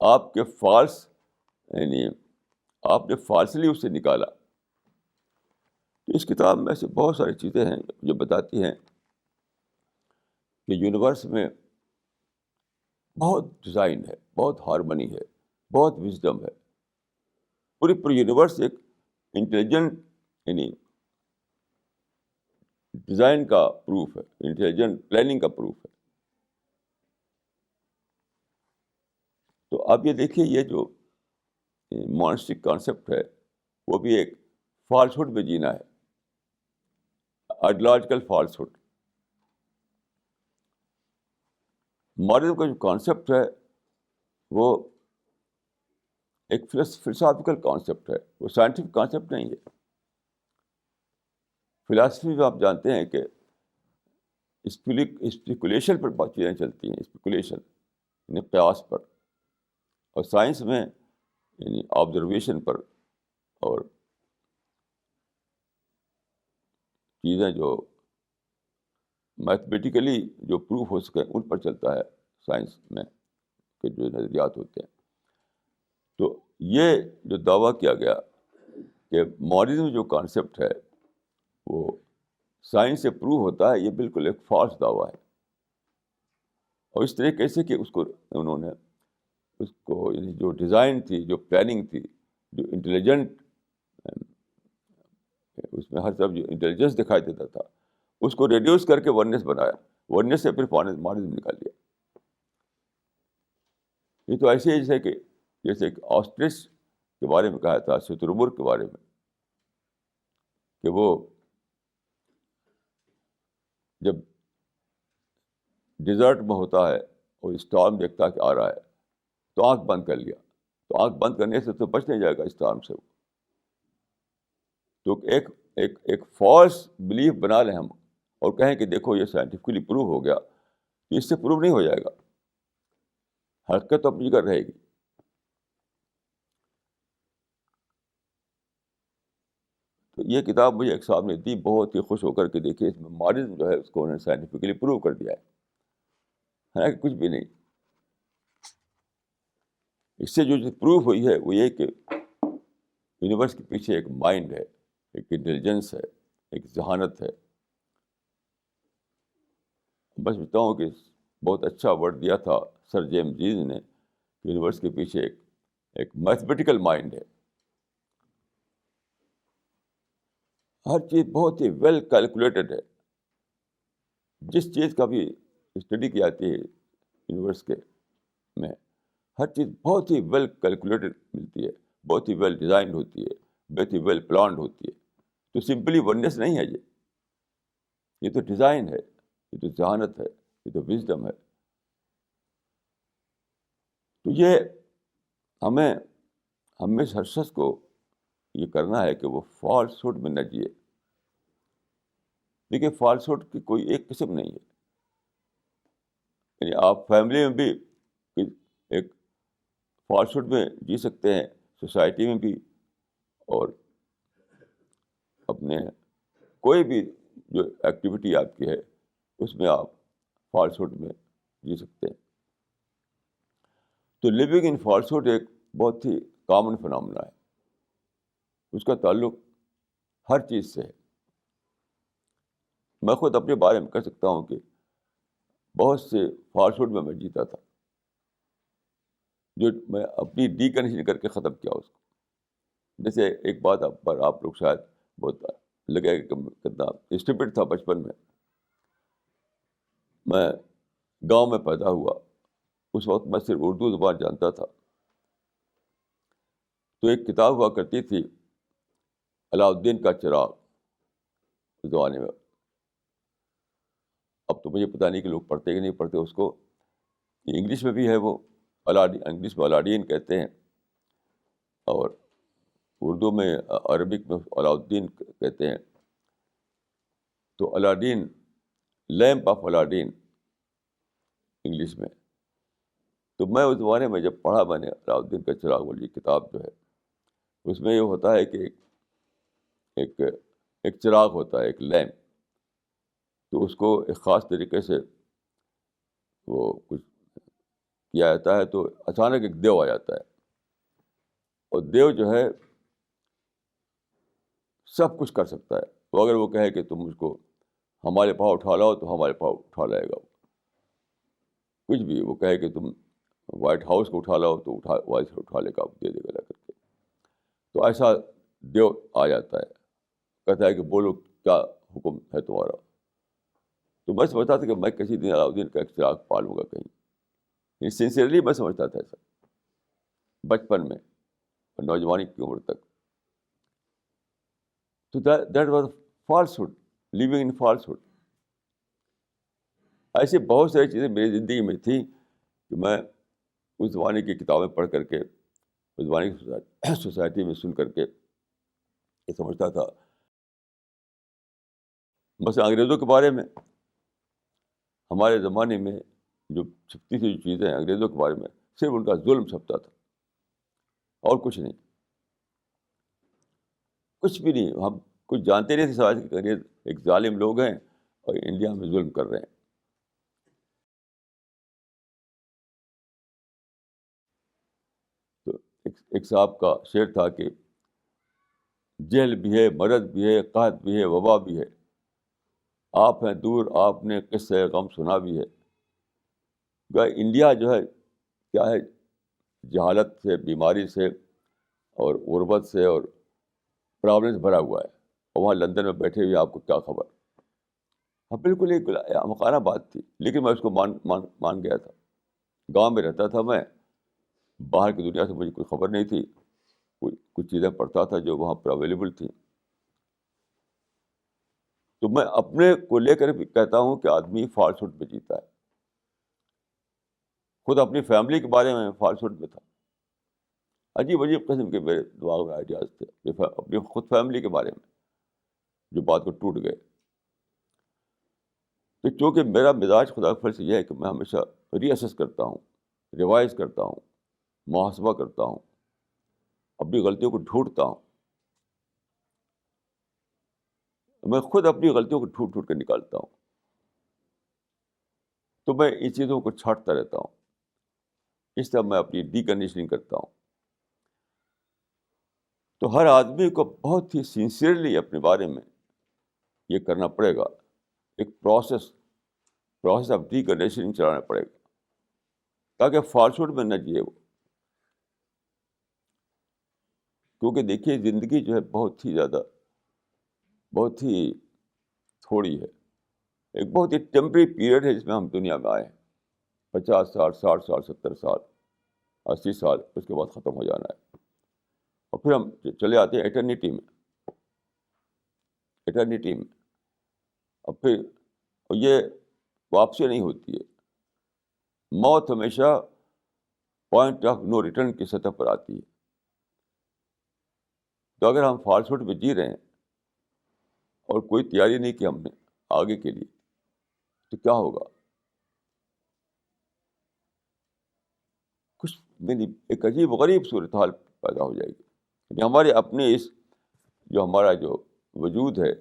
آپ کے فالس یعنی آپ نے فالسلی اس سے نکالا. اس کتاب میں ایسی بہت ساری چیزیں ہیں جو بتاتی ہیں کہ یونیورس میں بہت ڈیزائن ہے، بہت ہارمنی ہے، بہت وزڈم ہے. پوری یونیورس ایک انٹیلیجنٹ یعنی ڈیزائن کا پروف ہے، انٹیلیجنٹ پلاننگ کا پروف ہے. تو آپ یہ دیکھیے یہ جو مونسٹک کانسیپٹ ہے وہ بھی ایک فالسہڈ میں جینا ہے، آئیڈیالوجیکل فالسہڈ. ماڈرن کا جو کانسیپٹ ہے وہ ایک فلسافیکل کانسیپٹ ہے، وہ سائنٹیفک کانسیپٹ نہیں ہے. فلاسفی میں آپ جانتے ہیں کہ اسپیکولیشن پر بات چیزیں چلتی ہیں، اسپیکولیشن یعنی قیاس پر. اور سائنس میں یعنی آبزرویشن پر اور چیزیں جو میتھمیٹیکلی جو پروف ہو سکے ان پر چلتا ہے سائنس میں کے جو نظریات ہوتے ہیں. تو یہ جو دعویٰ کیا گیا کہ ماڈرنزم جو کانسیپٹ ہے وہ سائنس سے پروو ہوتا ہے، یہ بالکل ایک فالس دعویٰ ہے. اور اس طریقے سے کہ اس کو انہوں نے اس کو یعنی جو ڈیزائن تھی، جو پلاننگ تھی، جو انٹیلیجنٹ اس میں ہر طرف جو انٹیلیجنس دکھائی دیتا تھا اس کو ریڈیوس کر کے وننس بنایا. وننس سے پھر ماڈرنزم نکال لیا. یہ تو ایسے ہی جیسے کہ آسٹرچ کے بارے میں کہا تھا، شترمرغ کے بارے میں، کہ وہ جب ڈیزرٹ میں ہوتا ہے اور اسٹارم دیکھتا کہ آ رہا ہے تو آنکھ بند کر لیا. تو آنکھ بند کرنے سے تو بچ نہیں جائے گا اسٹارم سے. تو ایک فالس بلیف بنا لیں ہم اور کہیں کہ دیکھو یہ سائنٹیفکلی پروو ہو گیا، تو اس سے پروو نہیں ہو جائے گا، حقیقت تو اپنی جگہ رہے گی. تو یہ کتاب مجھے ایک صاحب نے دی، بہت ہی خوش ہو کر کے دیکھی، اس میں ماڈرن جو ہے اس کو انہوں نے سائنٹیفکلی پروو کر دیا ہے کہ کچھ بھی نہیں. اس سے جو پروف ہوئی ہے وہ یہ کہ یونیورس کے پیچھے ایک مائنڈ ہے، ایک انٹیلیجنس ہے، ایک ذہانت ہے. بس بتاؤں کہ بہت اچھا ورڈ دیا تھا سر جیمز جیز نے کہ یونیورس کے پیچھے ایک میتھمیٹیکل مائنڈ ہے. ہر چیز بہت ہی ویل کیلکولیٹڈ ہے. جس چیز کا بھی اسٹڈی کی جاتی ہے یونیورس کے میں، ہر چیز بہت ہی ویل کیلکولیٹڈ ملتی ہے، بہت ہی ویل ڈیزائنڈ ہوتی ہے، بہت ہی ویل پلانڈ ہوتی ہے. تو سمپلی وننس نہیں ہے یہ تو ڈیزائن ہے، یہ تو ذہانت ہے، یہ تو وزڈم ہے. تو یہ ہمیں ہر شخص کو یہ کرنا ہے کہ وہ فالس ہوڈ میں نہ جیے. دیکھیے فالس ہوڈ کی کوئی ایک قسم نہیں ہے. یعنی آپ فیملی میں بھی ایک فالس ہوڈ میں جی سکتے ہیں، سوسائٹی میں بھی، اور اپنے کوئی بھی جو ایکٹیویٹی آپ کی ہے اس میں آپ فالس ہوڈ میں جی سکتے ہیں. تو لیونگ ان فالس ہوڈ ایک بہت ہی کامن فنامنا ہے. اس کا تعلق ہر چیز سے ہے. میں خود اپنے بارے میں کہہ سکتا ہوں کہ بہت سے فالس ہوڈ میں جیتا تھا، جو میں اپنی ڈی کنڈیشن کر کے ختم کیا اس کو. جیسے ایک بات آپ لوگ شاید بہت لگے کہ کتنا اسٹوپڈ تھا. بچپن میں گاؤں میں پیدا ہوا، اس وقت میں صرف اردو زبان جانتا تھا. تو ایک کتاب ہوا کرتی تھی علاؤالدین کا چراغ اس زمانے میں. اب تو مجھے پتہ نہیں کہ لوگ پڑھتے کہ نہیں پڑھتے اس کو. انگلش میں بھی ہے وہ انگلش میں الاڈین کہتے ہیں، اور اردو میں عربک میں علاؤالدین کہتے ہیں. تو الاڈین، لیمپ آف الاڈین انگلش میں. تو میں اس زمانے میں جب پڑھا میں نے علاؤالدین کا چراغ والی کتاب جو ہے، اس میں یہ ہوتا ہے کہ ایک چراغ ہوتا ہے، ایک لیمپ. تو اس کو ایک خاص طریقے سے وہ کچھ کیا جاتا ہے، تو اچانک ایک دیو آ جاتا ہے، اور دیو جو ہے سب کچھ کر سکتا ہے. تو اگر وہ کہے کہ تم اس کو ہمارے پاؤں اٹھا لاؤ تو ہمارے پاؤں اٹھا لائے گا. کچھ بھی وہ کہے کہ تم وائٹ ہاؤس کو اٹھا لاؤ تو وائٹ ہاؤس اٹھا لے گا، دے دے گا لا کر کے. تو ایسا دیو آ جاتا ہے، کہتا ہے کہ بولو کیا حکم ہے تمہارا. تو میں سمجھتا تھا کہ میں کسی دن علاؤالدین کا ایک چراغ پالوں گا کہیں. سنسیئرلی میں سمجھتا تھا ایسا بچپن میں اور نوجوانی کی عمر تک. تو that was falsehood, living in falsehood. ایسی بہت ساری چیزیں میری زندگی میں تھیں کہ میں اس زمانے کی کتابیں پڑھ کر کے، اس زمانے کی سوسائٹی میں سن کر کے یہ سمجھتا تھا. مثلا انگریزوں کے بارے میں، ہمارے زمانے میں جو چھپتی تھی جو چیزیں انگریزوں کے بارے میں، صرف ان کا ظلم چھپتا تھا اور کچھ نہیں، کچھ بھی نہیں. ہم کچھ جانتے نہیں تھے سماج کے انگریز ایک ظالم لوگ ہیں اور انڈیا میں ظلم کر رہے ہیں. تو ایک صاحب کا شعر تھا کہ جہل بھی ہے، مرض بھی ہے، قحط بھی ہے، وبا بھی ہے، آپ ہیں دور آپ نے قصہ غم سنا بھی ہے. انڈیا جو ہے کیا ہے، جہالت سے، بیماری سے اور غربت سے اور پرابلم سے بھرا ہوا ہے. اور وہاں لندن میں بیٹھے ہوئے آپ کو کیا خبر. ہاں بالکل ایک مکانہ بات تھی، لیکن میں اس کو مان گیا تھا. گاؤں میں رہتا تھا میں، باہر کی دنیا سے مجھے کوئی خبر نہیں تھی. کچھ چیزیں پڑھتا تھا جو وہاں پر اویلیبل تھیں. تو میں اپنے کو لے کر بھی کہتا ہوں کہ آدمی فالس ہوڈ میں جیتا ہے. خود اپنی فیملی کے بارے میں فالس ہوڈ میں تھا. عجیب قسم کے میرے دماغ میں آئیڈیاز تھے اپنی خود فیملی کے بارے میں، جو بات کو ٹوٹ گئے. تو چونکہ میرا مزاج خدا کے فضل سے یہ ہے کہ میں ہمیشہ ری اسیس کرتا ہوں، ریوائز کرتا ہوں، محاسبہ کرتا ہوں، اپنی غلطیوں کو ڈھونڈتا ہوں. میں خود اپنی غلطیوں کو ڈھونڈ ڈھونڈ کے نکالتا ہوں. تو میں ان چیزوں کو چھانٹتا رہتا ہوں. اس طرح میں اپنی ڈی کنڈیشننگ کرتا ہوں. تو ہر آدمی کو بہت ہی سنسیئرلی اپنے بارے میں یہ کرنا پڑے گا. ایک پروسیس آف ڈی کنڈیشننگ چلانا پڑے گا تاکہ فالسوڈ میں نہ جیے وہ. کیونکہ دیکھیے زندگی جو ہے بہت ہی تھوڑی ہے. ایک بہت ہی ٹیمپری پیریڈ ہے جس میں ہم دنیا میں آئے ہیں. 50 سال 60 سال 70 سال 80 سال اس کے بعد ختم ہو جانا ہے. اور پھر ہم چلے آتے ہیں ایٹرنیٹی میں. اور پھر یہ واپسی نہیں ہوتی ہے. موت ہمیشہ پوائنٹ آف نو ریٹرن کی سطح پر آتی ہے. تو اگر ہم فالسوڈ میں جی رہے ہیں اور کوئی تیاری نہیں کی ہم نے آگے کے لیے, تو کیا ہوگا؟ کچھ نہیں, ایک عجیب و غریب صورتحال پیدا ہو جائے گی. یعنی ہمارے اپنے اس ہمارا جو وجود ہے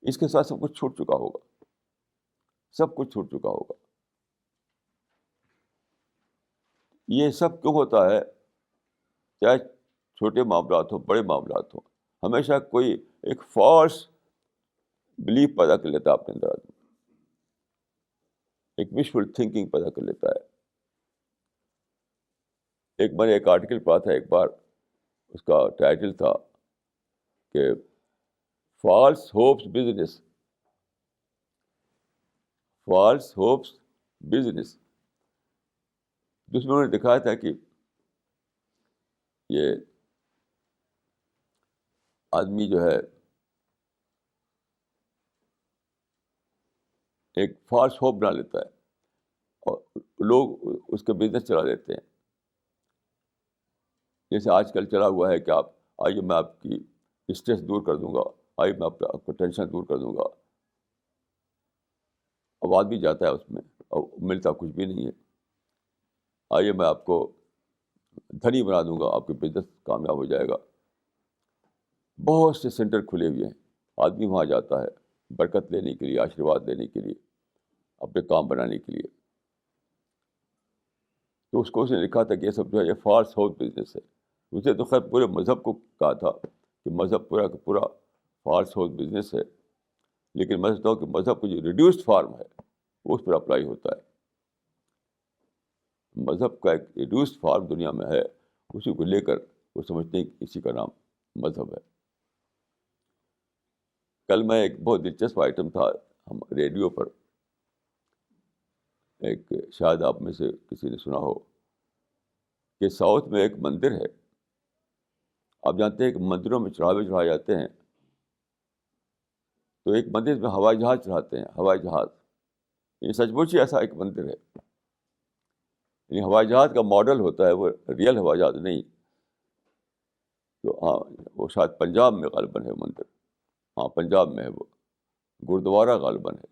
اس کے ساتھ سب کچھ چھوٹ چکا ہوگا. سب کچھ چھوٹ چکا ہوگا. یہ سب کیوں ہوتا ہے؟ چاہے چھوٹے معاملات ہوں بڑے معاملات ہوں, ہمیشہ کوئی ایک فالس بلیف پیدا کر لیتا ہے اپنے اندر آدمی. ایک وشفل تھنکنگ پیدا کر لیتا ہے. میں نے ایک آرٹیکل پڑھا تھا ایک بار, اس کا ٹائٹل تھا کہ فالس ہوپس بزنس. جس میں انہوں نے دکھایا تھا کہ یہ آدمی جو ہے ایک فالس ہوپ بنا لیتا ہے اور لوگ اس کا بزنس چلا دیتے ہیں. جیسے آج کل چلا ہوا ہے کہ آپ آئیے میں آپ کی اسٹریس دور کر دوں گا, آئیے میں آپ کو ٹینشن دور کر دوں گا. اب آدمی جاتا ہے اس میں اور ملتا کچھ بھی نہیں ہے. آئیے میں آپ کو دھنی بنا دوں گا, آپ کے بزنس کامیاب ہو جائے گا. بہت سے سینٹر کھلے ہوئے ہیں, آدمی وہاں جاتا ہے برکت لینے کے لیے, آشیرواد لینے کے لیے, اپنے کام بنانے کے لیے. تو اس نے لکھا تھا کہ یہ سب جو ہے یہ فالس ہوپ بزنس ہے. اسے تو خیر پورے مذہب کو کہا تھا کہ مذہب پورا کا پورا فالس ہوپ بزنس ہے, لیکن میں سمجھتا ہوں کہ مذہب کا جو ریڈیوسڈ فارم ہے وہ اس پر اپلائی ہوتا ہے. مذہب کا ایک ریڈیوسڈ فارم دنیا میں ہے, اسی کو لے کر وہ سمجھتے ہیں کہ اسی کا نام مذہب ہے. کل میں ایک بہت دلچسپ آئٹم تھا ہم ریڈیو پر, ایک شاید آپ میں سے کسی نے سنا ہو کہ ساؤتھ میں ایک مندر ہے. آپ جانتے ہیں کہ مندروں میں چڑھاوے چڑھائے جاتے ہیں, تو ایک مندر میں ہوائی جہاز چڑھاتے ہیں. ہوائی جہاز یہ سچ مچ ہی ایسا ایک مندر ہے. یعنی ہوائی جہاز کا ماڈل ہوتا ہے, وہ ریئل ہوائی جہاز نہیں. تو ہاں وہ شاید پنجاب میں غالباً ہے مندر. ہاں پنجاب میں ہے وہ, گرودوارا غالباً ہے.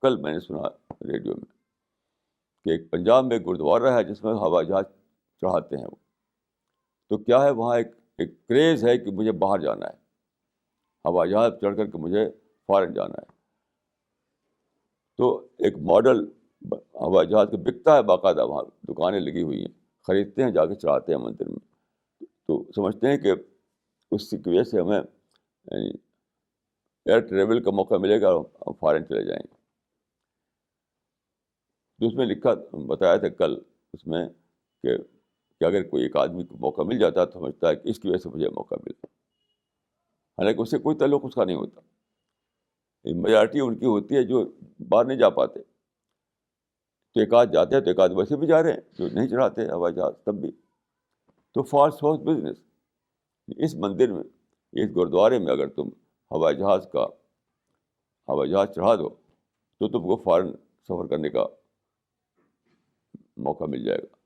کل میں نے سنا ریڈیو میں کہ ایک پنجاب میں گرودوارا ہے جس میں ہوائی جہاز چڑھاتے ہیں وہ. تو کیا ہے وہاں ایک کریز ہے کہ مجھے باہر جانا ہے, ہوائی جہاز چڑھ کر کے مجھے فارن جانا ہے. تو ایک ماڈل ہوائی جہاز کا بکتا ہے باقاعدہ, وہاں دکانیں لگی ہوئی ہیں, خریدتے ہیں, جا کے چڑھاتے ہیں مندر میں. تو سمجھتے ہیں کہ اس کی وجہ سے ہمیں یعنی ایئر ٹریول کا موقع ملے گا اور ہم فارن چلے جائیں گے. تو اس میں بتایا تھا کل اس میں کہ اگر کوئی ایک آدمی کو موقع مل جاتا ہے تو سمجھتا ہے کہ اس کی وجہ سے مجھے موقع ملا, حالانکہ اس سے کوئی تعلق اس کا نہیں ہوتا. میجارٹی ان کی ہوتی ہے جو باہر نہیں جا پاتے. تو ایک آدھ جاتے ہیں, تو ایک آدھ ویسے بھی جا رہے ہیں جو نہیں چڑھاتے ہوائی جہاز تب بھی. تو فالس ہوپ بزنس. اس مندر میں, اس گرودوارے میں اگر تم ہوائی جہاز چڑھا دو تو تم کو فارن سفر کرنے کا موقع مل جائے گا.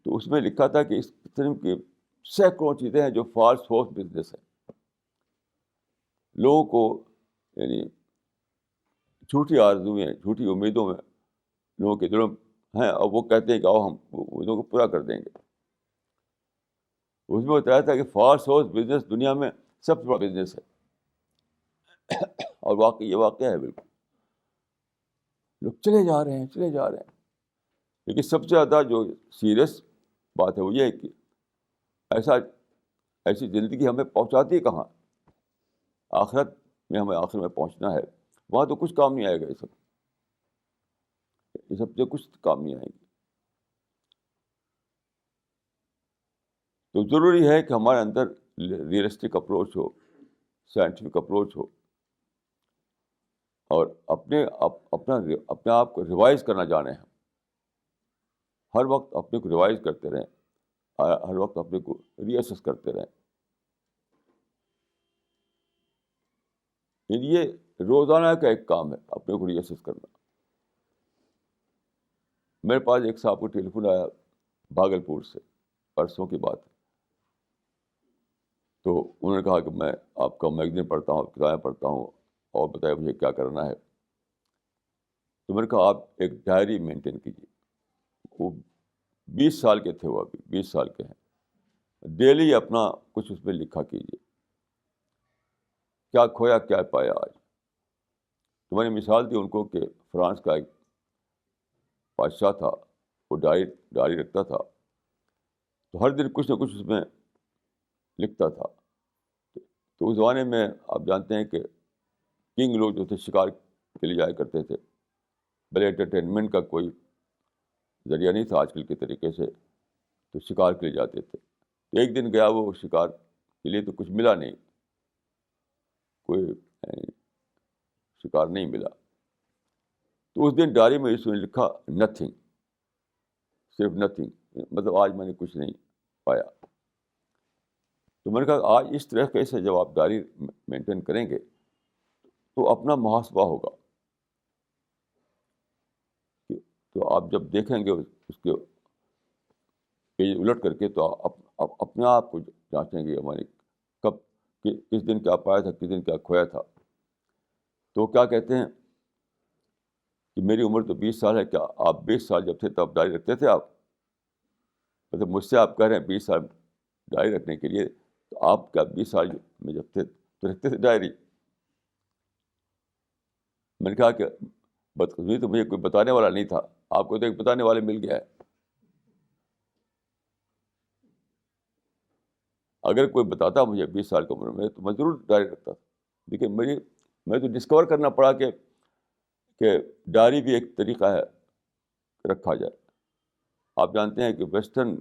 تو اس میں لکھا تھا کہ اس قسم کی سینکڑوں چیزیں ہیں جو فالس ہوپ بزنس ہے. لوگوں کو یعنی جھوٹی آرزویں, جھوٹی امیدوں میں لوگوں کے دلوں ہیں, اور وہ کہتے ہیں کہ آؤ ہم امیدوں کو پورا کر دیں گے. اس میں بتایا تھا کہ فالس ہوپ بزنس دنیا میں سب سے بڑا بزنس ہے. اور واقعی یہ واقعہ ہے بالکل. لوگ چلے جا رہے ہیں. لیکن سب سے زیادہ جو سیریس بات ہے وہ یہ ہے کہ ایسی زندگی ہمیں پہنچاتی کہاں؟ آخرت میں ہمیں آخر میں پہنچنا ہے، وہاں تو کچھ کام نہیں آئے گا. یہ سب سے کچھ کام نہیں آئے گی. تو ضروری ہے کہ ہمارے اندر ریئلسٹک اپروچ ہو، سائنٹیفک اپروچ ہو، اور اپنے آپ کو ریوائز کرنا جانیں. ہم ہر وقت اپنے کو ریوائز کرتے رہیں، ہر وقت اپنے کو ری اسیس کرتے رہیں. یہ روزانہ کا ایک کام ہے اپنے کو ری اسیس کرنا. میرے پاس ایک صاحب کو ٹیلی فون آیا بھاگلپور سے، پرسوں کی بات ہے. تو انہوں نے کہا کہ میں آپ کا میگزین پڑھتا ہوں، کتابیں پڑھتا ہوں، اور بتائیں مجھے کیا کرنا ہے. تو میں نے کہا آپ ایک ڈائری مینٹین کیجیے. وہ 20 سال کے تھے، وہ ابھی 20 سال کے ہیں. ڈیلی اپنا کچھ اس میں لکھا کیجیے، کیا کھویا کیا پایا آج. تو میں نے مثال دی ان کو کہ فرانس کا ایک بادشاہ تھا، وہ ڈائری رکھتا تھا، تو ہر دن کچھ نہ کچھ اس میں لکھتا تھا. تو اس زمانے میں آپ جانتے ہیں کہ کنگ لوگ جو تھے شکار کے لیے جایا کرتے تھے. بھلے انٹرٹینمنٹ کا کوئی ذریعہ نہیں تھا آج کل کے طریقے سے، تو شکار کے لیے جاتے تھے. تو ایک دن گیا وہ شکار کے لیے، تو کچھ ملا نہیں، کوئی شکار نہیں ملا. تو اس دن ڈائری میں اس نے لکھا نتھنگ، صرف نتھنگ، مطلب آج میں نے کچھ نہیں پایا. تو میں نے کہا آج اس طریقے سے جب آپ ڈائری مینٹین کریں گے تو اپنا محاسبہ ہوگا. تو آپ جب دیکھیں گے اس کے پیج الٹ کر کے، تو آپ اپنے آپ کو جانچیں گے ہمارے کب کس دن کیا پایا تھا، کس دن کیا کھویا تھا. تو کیا کہتے ہیں کہ میری عمر تو 20 سال ہے. کیا آپ 20 سال جب تھے تب ڈائری رکھتے تھے؟ آپ مطلب مجھ سے آپ کہہ رہے ہیں 20 سال ڈائری رکھنے کے لیے، تو آپ کیا 20 سال میں جب تھے تو رکھتے تھے ڈائری؟ میں نے کہا کہ بدقسمتی تو مجھے کوئی بتانے والا نہیں تھا، آپ کو تو ایک بتانے والے مل گیا ہے. اگر کوئی بتاتا مجھے 20 سال کی عمر میں تو میں ضرور ڈائری رکھتا تھا. لیکن میں تو ڈسکور کرنا پڑا کہ ڈائری بھی ایک طریقہ ہے رکھا جائے. آپ جانتے ہیں کہ ویسٹرن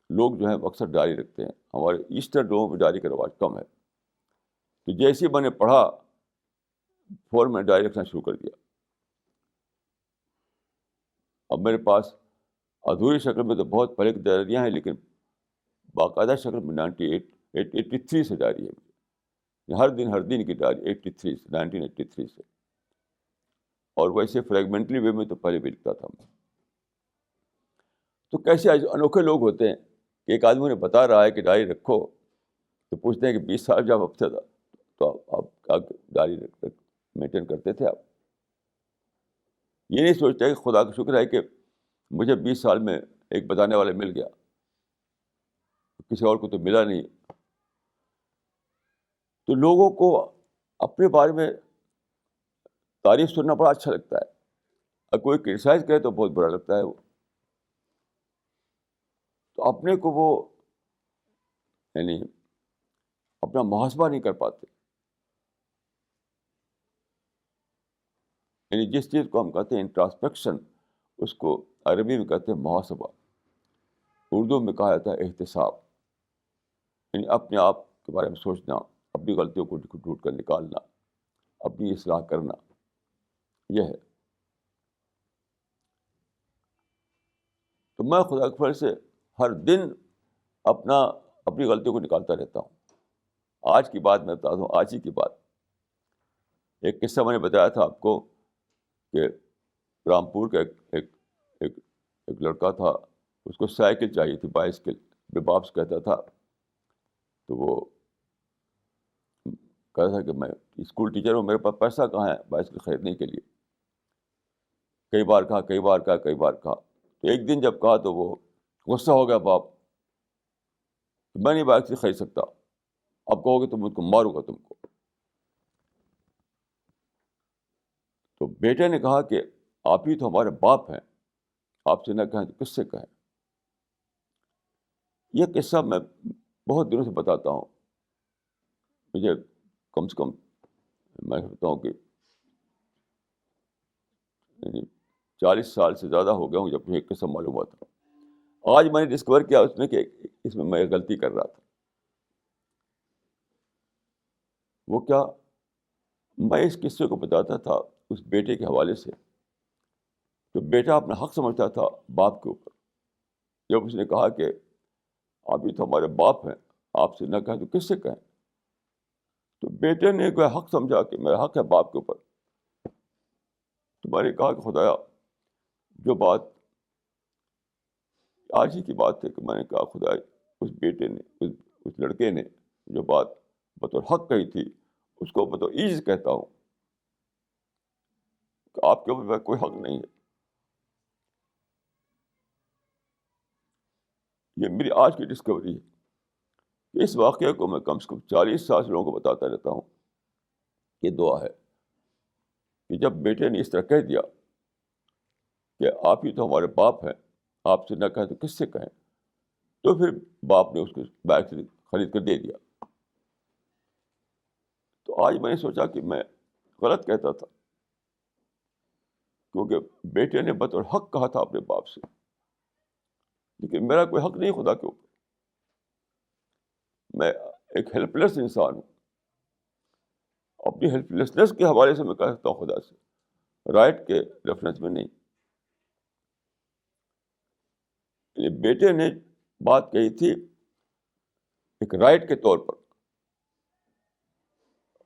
لوگ جو ہیں اکثر ڈائری رکھتے ہیں، ہمارے ایسٹرن لوگوں میں ڈائری کا رواج کم ہے. تو جیسے میں نے پڑھا فوراً میں ڈائری رکھنا شروع کر دیا. اب میرے پاس ادھوری شکل میں تو بہت پہلے کی ڈائریاں ہیں، لیکن باقاعدہ شکل میں 1983 سے ڈائری ہے. ہر دن کی ڈائری 1983 سے. اور ویسے فریگمنٹری وے میں تو پہلے بھی لکھتا تھا میں. تو کیسے انوکھے لوگ ہوتے ہیں کہ ایک آدمی نے بتا رہا ہے کہ ڈائری رکھو، تو پوچھتے ہیں کہ 20 سال جب اب تھا تو آپ کیا ڈائری مینٹین کرتے تھے؟ آپ یہ نہیں سوچتے کہ خدا کا شکر ہے کہ مجھے 20 سال میں ایک بتانے والا مل گیا، کسی اور کو تو ملا نہیں. تو لوگوں کو اپنے بارے میں تعریف سننا بڑا اچھا لگتا ہے، اور کوئی کرٹیسائز کرے تو بہت برا لگتا ہے. وہ تو اپنے کو وہ یعنی اپنا محاسبہ نہیں کر پاتے. یعنی جس چیز کو ہم کہتے ہیں انٹراسپیکشن، اس کو عربی میں کہتے ہیں محاسبہ، اردو میں کہا جاتا ہے احتساب. یعنی اپنے آپ کے بارے میں سوچنا، اپنی غلطیوں کو ڈھونڈ کر نکالنا، اپنی اصلاح کرنا، یہ ہے. تو میں خدا کے فضل سے ہر دن اپنی غلطیوں کو نکالتا رہتا ہوں. آج کی بات میں بتا دوں، آج ہی کی بات. ایک قصہ میں نے بتایا تھا آپ کو کہ رامپور کا ایک لڑکا تھا، اس کو سائیکل چاہیے تھی، بائسکل. میں باپ سے کہتا تھا، تو وہ کہتا تھا کہ میں اسکول ٹیچر ہوں، میرے پاس پیسہ کہاں ہے بائسکل خریدنے کے لیے. کئی بار کہا. تو ایک دن جب کہا تو وہ غصہ ہو گیا باپ، میں نہیں بائسکل خرید سکتا، اب کہو گے تو مجھ کو ماروں گا تم کو. تو بیٹے نے کہا کہ آپ ہی تو ہمارے باپ ہیں، آپ سے نہ کہیں تو کس سے کہیں. یہ قصہ میں بہت دنوں سے بتاتا ہوں. مجھے کم سے کم میں سمجھتا ہوں کہ 40 سال سے زیادہ ہو گیا ہوں جب مجھے ایک قصہ معلوم ہوا تھا. آج میں نے ڈسکور کیا اس میں کہ اس میں میں غلطی کر رہا تھا. وہ کیا، میں اس قصے کو بتاتا تھا اس بیٹے کے حوالے سے. تو بیٹا اپنا حق سمجھتا تھا باپ کے اوپر. جب اس نے کہا کہ آپ ہی تو ہمارے باپ ہیں، آپ سے نہ کہیں تو کس سے کہیں، تو بیٹے نے کوئی حق سمجھا کہ میرا حق ہے باپ کے اوپر. تو میں نے کہا کہ خدایا، جو بات آج ہی کی بات ہے کہ میں نے کہا خدایا، اس بیٹے نے اس لڑکے نے جو بات بطور حق کہی تھی اس کو بطور عیز کہتا ہوں کہ آپ کے اوپر کوئی حق نہیں ہے. یہ میری آج کی ڈسکوری ہے. اس واقعے کو میں کم سے کم 40 سال سے لوگوں کو بتاتا رہتا ہوں. یہ دعا ہے کہ جب بیٹے نے اس طرح کہہ دیا کہ آپ ہی تو ہمارے باپ ہیں، آپ سے نہ کہیں تو کس سے کہیں، تو پھر باپ نے اس کو بیگ سے خرید کر دے دیا. تو آج میں نے سوچا کہ میں غلط کہتا تھا، کیونکہ بیٹے نے بطور حق کہا تھا اپنے باپ سے، لیکن میرا کوئی حق نہیں خدا کے اوپر. میں ایک ہیلپ لیس انسان ہوں. اپنی ہیلپ لیسنس کے حوالے سے میں کہہ سکتا ہوں خدا سے، رائٹ کے ریفرنس میں نہیں. بیٹے نے بات کہی تھی ایک رائٹ کے طور پر.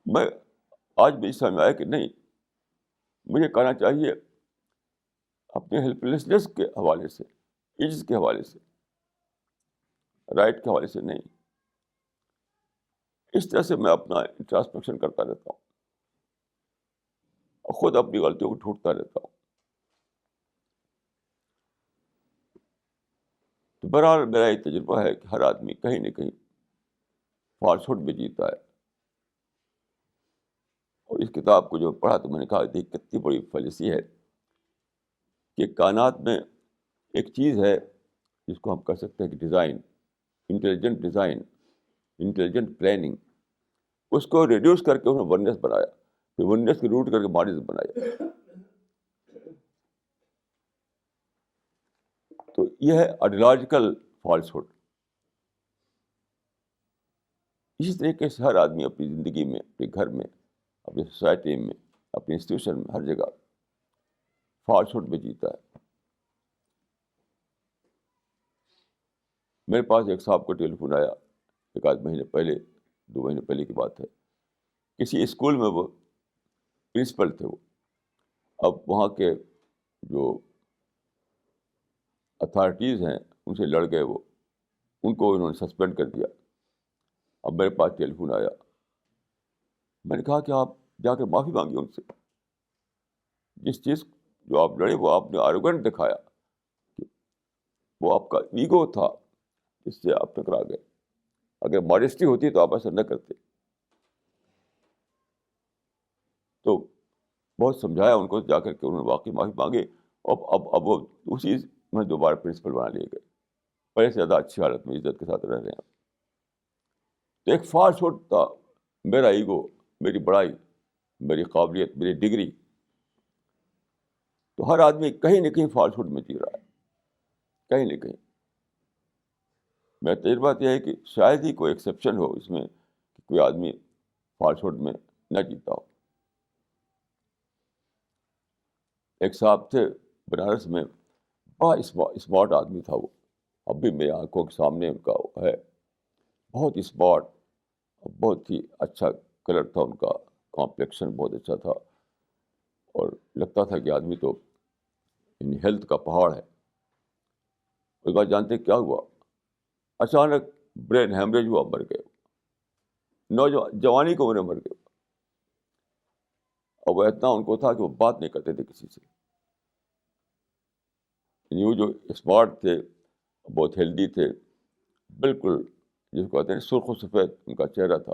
میں آج بھی سمجھ آیا کہ نہیں، مجھے کہنا چاہیے اپنے ہیلپ لیسنس کے حوالے سے، عجز کے حوالے سے، رائٹ کے حوالے سے نہیں. اس طرح سے میں اپنا انٹراسپیکشن کرتا رہتا ہوں اور خود اپنی غلطیوں کو ڈھونڈتا رہتا ہوں. تو بہرحال میرا یہ تجربہ ہے کہ ہر آدمی کہیں نہ کہیں فالسہوڈ میں جیتا ہے. اور اس کتاب کو جو پڑھا تو میں نے کہا دیکھ کتنی بڑی فالسی ہے کہ کائنات میں ایک چیز ہے جس کو ہم کہہ سکتے ہیں کہ ڈیزائن، ڈیزائن، انٹیلیجنٹ پلاننگ. اس کو ریڈیوس کر کے انہوں نے وننس بنایا، پھر وننس کی روٹ کر کے ماڈلز بنایا. تو یہ ہے آئیڈیالوجیکل فالسہوڈ. اسی طریقے سے ہر آدمی اپنی زندگی میں، اپنے گھر میں، اپنی سوسائٹی میں، اپنی انسٹیٹیوشن میں، ہر جگہ فالسہوڈ میں جیتا ہے. میرے پاس ایک صاحب کو ٹیلی فون آیا ایک آدھ مہینے پہلے، 2 مہینے پہلے کی بات ہے. کسی اسکول میں وہ پرنسپل تھے. وہ اب وہاں کے جو اتھارٹیز ہیں ان سے لڑ گئے، وہ ان کو انہوں نے سسپینڈ کر دیا. اب میرے پاس ٹیلی فون آیا. میں نے کہا کہ آپ جا کر معافی مانگی ان سے. جس چیز جو آپ لڑے وہ آپ نے آروگنٹ دکھایا، وہ آپ کا ایگو تھا جس سے آپ ٹکرا گئے. اگر ماڈesٹی ہوتی تو آپ ایسا نہ کرتے. تو بہت سمجھایا ان کو، جا کر کے انہوں نے واقعی معافی مانگی. اب وہ اسی میں دوبارہ پرنسپل بنا لیے گئے. پہلے سے زیادہ اچھی حالت میں عزت کے ساتھ رہ رہے ہیں. تو ایک فالسہوڈ تھا، میرا ایگو، میری بڑائی، میری قابلیت، میری ڈگری. تو ہر آدمی کہیں نہ کہیں فالسہوڈ میں جی رہا ہے، کہیں نہ کہیں. میرا تجربہ یہ ہے کہ شاید ہی کوئی ایکسیپشن ہو اس میں کہ کوئی آدمی فالسہوڈ میں نہ جیتا ہو. ایک صاحب تھے بنارس میں، بڑا اسمارٹ آدمی تھا وہ. اب بھی میری آنکھوں کے سامنے ان کا ہے. بہت اسمارٹ، بہت ہی اچھا کلر تھا ان کا، کمپلیکشن بہت اچھا تھا، اور لگتا تھا کہ آدمی تو ہیلتھ کا پہاڑ ہے. اس بات جانتے کیا ہوا؟ اچانک برین ہیمریج ہوا، مر گئے. جوانی کو انہیں مر گئے. اور وہ اتنا ان کو تھا کہ وہ بات نہیں کرتے تھے کسی سے. وہ جو اسمارٹ تھے، بہت ہیلدی تھے، بالکل جس کو کہتے ہیں سرخ و سفید ان کا چہرہ تھا.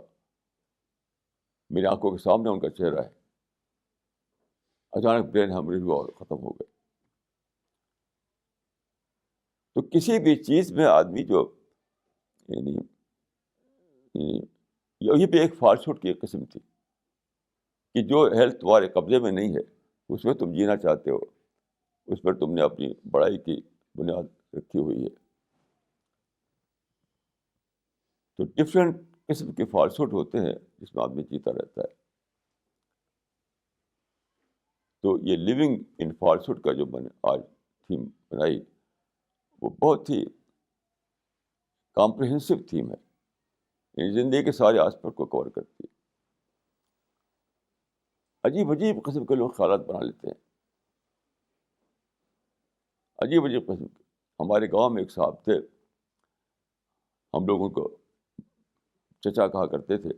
میری آنکھوں کے سامنے ان کا چہرہ ہے. اچانک برین ہیمریج ہوا اور ختم ہو گئے. تو کسی بھی چیز میں آدمی جو یعنی یہی پہ ایک فالسوٹ کی ایک قسم تھی کہ جو ہیلتھ تمہارے قبضے میں نہیں ہے اس میں تم جینا چاہتے ہو, اس پر تم نے اپنی بڑائی کی بنیاد رکھی ہوئی ہے. تو ڈفرینٹ قسم کے فالسوٹ ہوتے ہیں جس میں آدمی جیتا رہتا ہے. تو یہ لیونگ ان فالسوٹ کا جو میں نے آج تھیم بنائی وہ بہت ہی کمپریہنسو تھیم ہے, یعنی زندگی کے سارے آسپیکٹ کو کور کرتی ہے. عجیب عجیب قسم کے لوگ خیالات بنا لیتے ہیں, عجیب عجیب قسم کے. ہمارے گاؤں میں ایک صاحب تھے, ہم لوگوں کو چچا کہا کرتے تھے.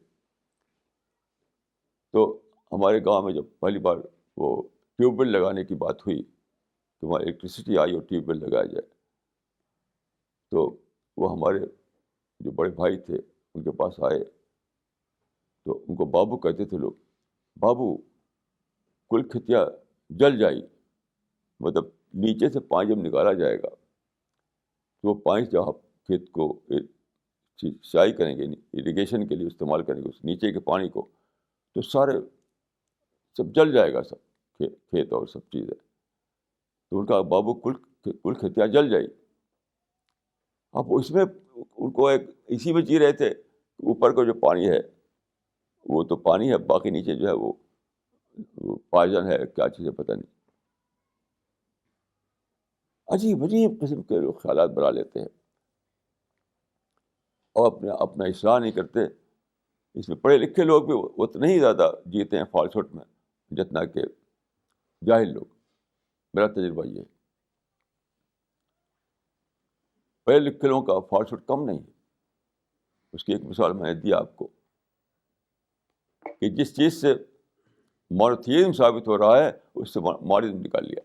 تو ہمارے گاؤں میں جب پہلی بار وہ ٹیوب ویل لگانے کی بات ہوئی کہ وہاں الیکٹریسٹی آئی اور ٹیوب ویل لگایا جائے, تو وہ ہمارے جو بڑے بھائی تھے ان کے پاس آئے. تو ان کو بابو کہتے تھے لوگ. بابو کل کھتیا جل جائی, مطلب نیچے سے پانی جب نکالا جائے گا تو وہ پانی جب آپ کھیت کو سینچائی کریں گے, اریگیشن کے لیے استعمال کریں گے اس نیچے کے پانی کو, تو سارے سب جل جائے گا, سب کھیت اور سب چیزیں. تو ان کا بابو کل کھیتیاں جل جائی. اب اس میں ان کو ایک اسی میں جی رہے تھے, اوپر کا جو پانی ہے وہ تو پانی ہے, باقی نیچے جو ہے وہ پائزن ہے, کیا چیز ہے پتہ نہیں. عجیب عجیب قسم کے لوگ خیالات بنا لیتے ہیں اور اپنا اصلاح نہیں کرتے. اس میں پڑھے لکھے لوگ بھی اتنے ہی زیادہ جیتے ہیں فالسوٹ میں جتنا کہ جاہل لوگ. میرا تجربہ یہ ہے, پڑھے لکھے لوگوں کا فالسوٹ کم نہیں ہے. اس کی ایک مثال میں نے دی آپ کو کہ جس چیز سے مونوتھیزم ثابت ہو رہا ہے اس سے ماڈرنزم نکال لیا.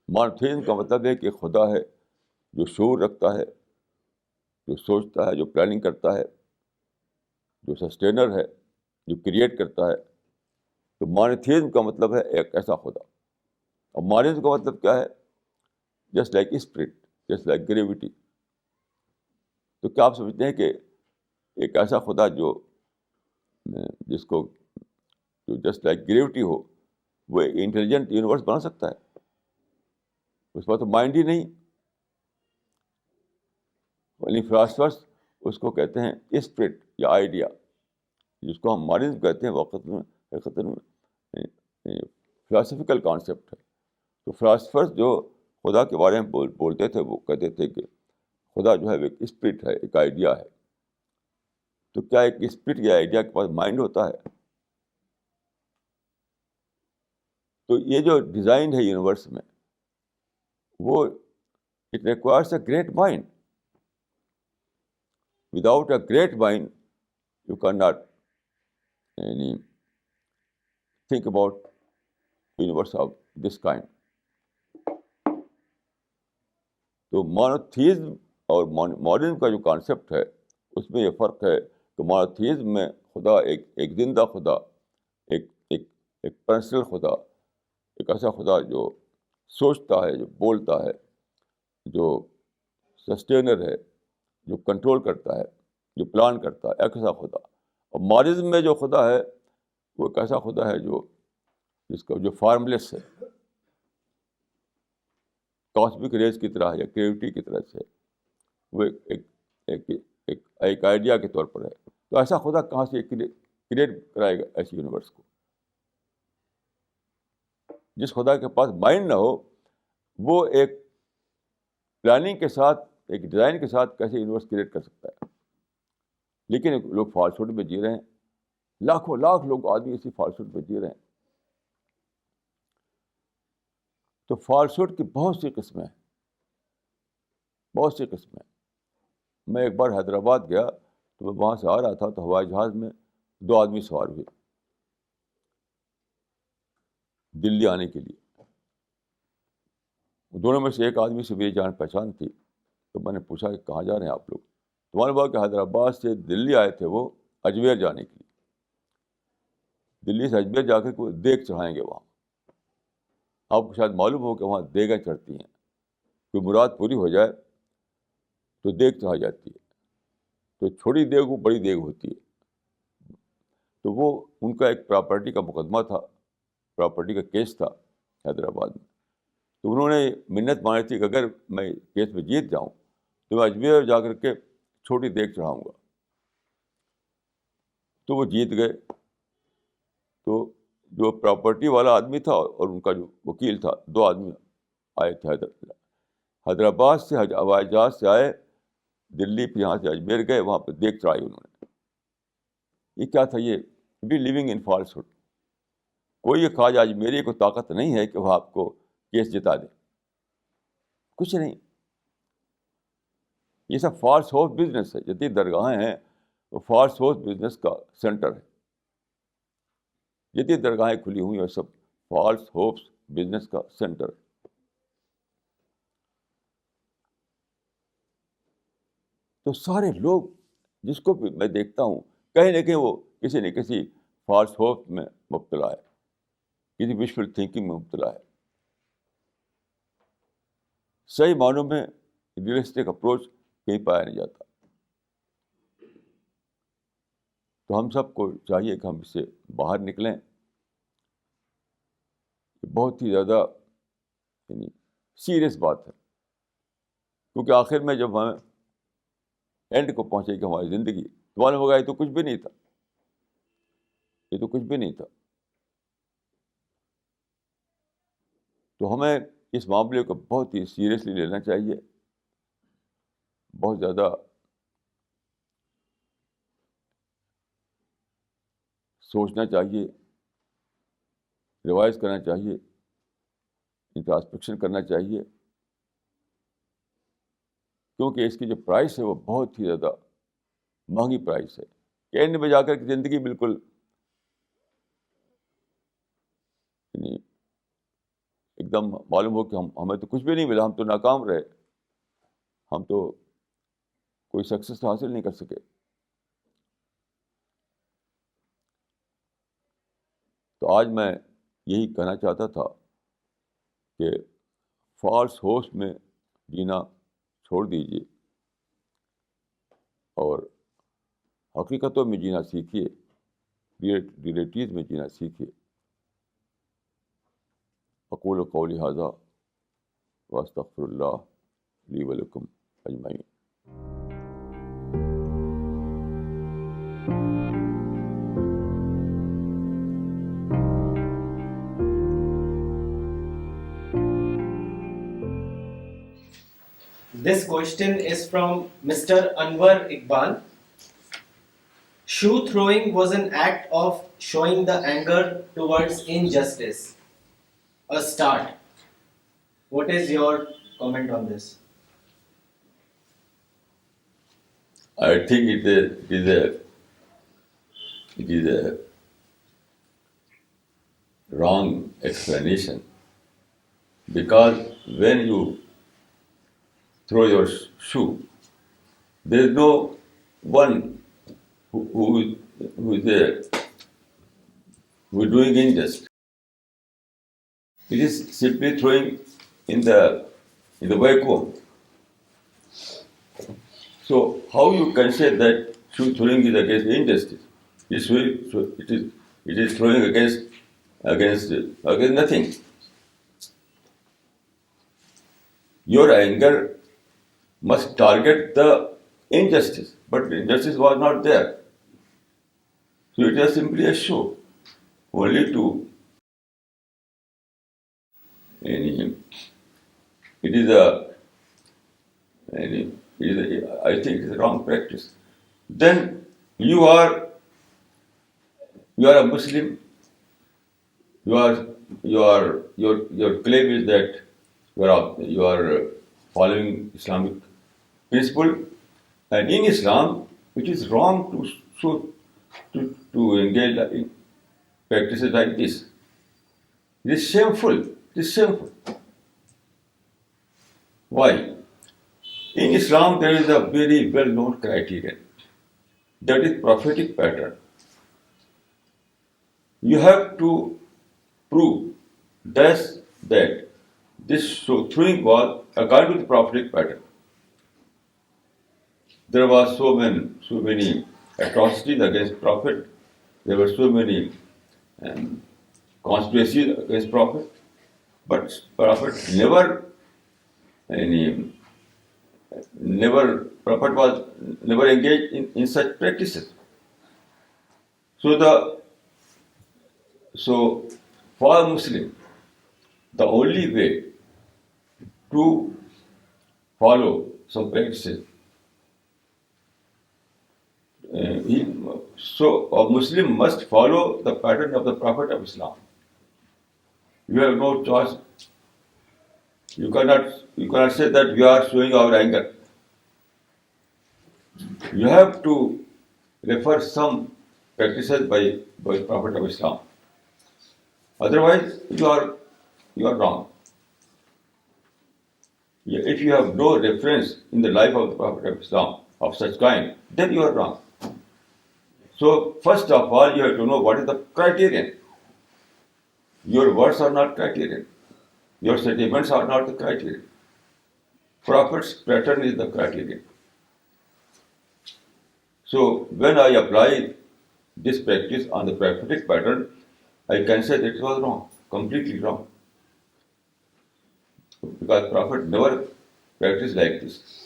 مونوتھیزم کا مطلب ہے کہ خدا ہے جو شعور رکھتا ہے, جو سوچتا ہے, جو پلاننگ کرتا ہے, جو سسٹینر ہے, جو کریٹ کرتا ہے. تو مونوتھیزم کا مطلب ہے ایک ایسا خدا. اور ماڈرنزم کا مطلب کیا ہے؟ Just like spirit, just like gravity. تو کیا آپ سمجھتے ہیں کہ ایک ایسا خدا جس کو جو جسٹ لائک گریوٹی ہو وہ انٹیلیجنٹ یونیورس بنا سکتا ہے؟ اس پر تو مائنڈ ہی نہیں. یعنی فلاسفرس اس کو کہتے ہیں اسپرٹ یا آئیڈیا, جس کو ہم ماڈرنزم کہتے ہیں. وقت میں فلاسفیکل کانسیپٹ ہے. تو فلاسفرس جو خدا کے بارے میں بولتے تھے وہ کہتے تھے کہ خدا جو ہے ایک اسپرٹ ہے, ایک آئیڈیا ہے. تو کیا ایک اسپرٹ یا آئیڈیا کے پاس مائنڈ ہوتا ہے؟ تو یہ جو ڈیزائن ہے یونیورس میں وہ it requires a great mind. Without a great mind you can not think about universe of this kind. تو مونوتھیزم اور ماڈرنزم کا جو کانسیپٹ ہے اس میں یہ فرق ہے کہ مونوتھیزم میں خدا ایک زندہ خدا, ایک پرسنل خدا, ایک ایسا خدا جو سوچتا ہے, جو بولتا ہے, جو سسٹینر ہے, جو کنٹرول کرتا ہے, جو پلان کرتا ہے, ایک ایسا خدا. اور ماڈرنزم میں جو خدا ہے وہ ایک ایسا خدا ہے جس کا جو فارملیس ہے, کاسمک ریز کی طرح یا کریوٹی کی طرح سے, وہ ایک آئیڈیا کے طور پر ہے. تو ایسا خدا کہاں سے کریٹ کرائے گا ایسی یونیورس کو؟ جس خدا کے پاس مائنڈ نہ ہو وہ ایک پلاننگ کے ساتھ, ایک ڈیزائن کے ساتھ کیسے یونیورس کریٹ کر سکتا ہے؟ لیکن لوگ فالسوٹ میں جی رہے ہیں, لاکھوں لاکھ لوگ آدمی اسی فالسوٹ میں جی رہے ہیں. تو فالسوٹ کی بہت سی قسمیں ہیں, بہت سی قسمیں. میں ایک بار حیدرآباد گیا تو میں وہاں سے آ رہا تھا تو ہوائی جہاز میں 2 آدمی سوار ہوئے دلی آنے کے لیے. دونوں میں سے ایک آدمی سے میری جان پہچان تھی. تو میں نے پوچھا کہ کہاں جا رہے ہیں آپ لوگ؟ تو میں نے بولا کہ حیدرآباد سے دلی آئے تھے وہ اجمیر جانے کے لیے. دلی سے اجمیر جا کر کے وہ دیگ چڑھائیں گے وہاں. آپ کو شاید معلوم ہو کہ وہاں دیگیں چڑھتی ہیں. کوئی مراد پوری ہو جائے تو دیگ چڑھائی جاتی ہے. تو چھوٹی دیگ وہ بڑی دیگ ہوتی ہے. تو وہ ان کا ایک پراپرٹی کا مقدمہ تھا, پراپرٹی کا کیس تھا حیدرآباد میں. تو انہوں نے منت مانی تھی کہ اگر میں کیس میں جیت جاؤں تو میں اجمیر جا کر کے چھوٹی دیگ چڑھاؤں گا. تو وہ جیت گئے. تو جو پراپرٹی والا آدمی تھا اور ان کا جو وکیل تھا, 2 آدمی آئے تھے حیدرآباد سے, ہوائی جہاز سے آئے دلی, پھر یہاں سے اجمیر گئے, وہاں پہ دیگ چڑھائی انہوں نے. یہ کیا تھا؟ یہ بھی لیونگ ان فالس ہوڈ. کوئی خواجہ اجمیری کو طاقت نہیں ہے کہ وہ آپ کو کیس جتا دے, کچھ نہیں. یہ سب فالس ہوپ بزنس ہے. جتنی درگاہیں ہیں وہ فالس ہوپ بزنس کا سینٹر ہے. جتنی درگاہیں کھلی ہوئی ہیں سب فالس ہوپس بزنس کا سینٹر ہے. تو سارے لوگ جس کو بھی میں دیکھتا ہوں کہیں نہ کہیں وہ کسی نہ کسی فالس ہوپ میں مبتلا ہے, کسی وشفل تھنکنگ میں مبتلا ہے. صحیح معنوں میں ریئلسٹک اپروچ کہیں پایا نہیں جاتا. تو ہم سب کو چاہیے کہ ہم اس سے باہر نکلیں. بہت ہی زیادہ یعنی سیریس بات ہے, کیونکہ آخر میں جب ہمیں اینڈ کو پہنچے گی ہماری زندگی تو معلوم ہوگا یہ تو کچھ بھی نہیں تھا, یہ تو کچھ بھی نہیں تھا. تو ہمیں اس معاملے کو بہت ہی سیریسلی لینا چاہیے, بہت زیادہ سوچنا چاہیے, ریوائز کرنا چاہیے, انٹراسپیکشن کرنا چاہیے, کیونکہ اس کی جو پرائس ہے وہ بہت ہی زیادہ مہنگی پرائس ہے. کہ اینڈ میں جا کر کی زندگی بالکل یعنی ایک دم معلوم ہو کہ ہمیں تو کچھ بھی نہیں ملا, ہم تو ناکام رہے, ہم تو کوئی سکسیس حاصل نہیں کر سکے. تو آج میں یہی کہنا چاہتا تھا کہ فالس ہوپس میں جینا چھوڑ دیجیے اور حقیقتوں میں جینا سیکھیے, ریئلٹیز میں جینا سیکھیے. اقول قولی ھذا واستغفر اللہ لی ولکم اجمعین. This question is from Mr. Anwar Iqbal. Shoe throwing was an act of showing the anger towards injustice. A start. What is your comment on this? I think it is a wrong explanation, because when you throw your shoe, there is no one who is doing injustice. It is simply throwing in the vacuum. So how you can say that shoe throwing is against injustice? It is throwing against nothing. Your anger must target the injustice, but injustice was not there. So it is simply a show, only to it is a I think it is a wrong practice. Then you are a Muslim. Your claim is that you are following Islamic principle, and in Islam it is wrong to engage in practices like this. It is shameful. It is shameful. Why? In Islam there is a very well-known criterion, that is prophetic pattern. you have to prove that this throwing was according to the prophetic pattern. There was so many atrocities against prophet. There were so many conspiracies against prophet, but prophet any prophet was never engaged in such practices. So for a Muslim, the only way to follow some practices, so a Muslim must follow the pattern of the Prophet of Islam. You have no choice. You cannot say that we are showing our anger. You have to refer some practices by Prophet of Islam. Otherwise, you are wrong. If you have no reference in the life of the Prophet of Islam of such kind, then you are wrong. So first of all, you have to know what is the criterion. Your words are not criterion. Your sentiments are not the criterion. Prophet's pattern is the criterion. So when I apply this practice on the prophetic pattern, I can say that it was wrong, completely wrong. Because Prophet never practiced like this.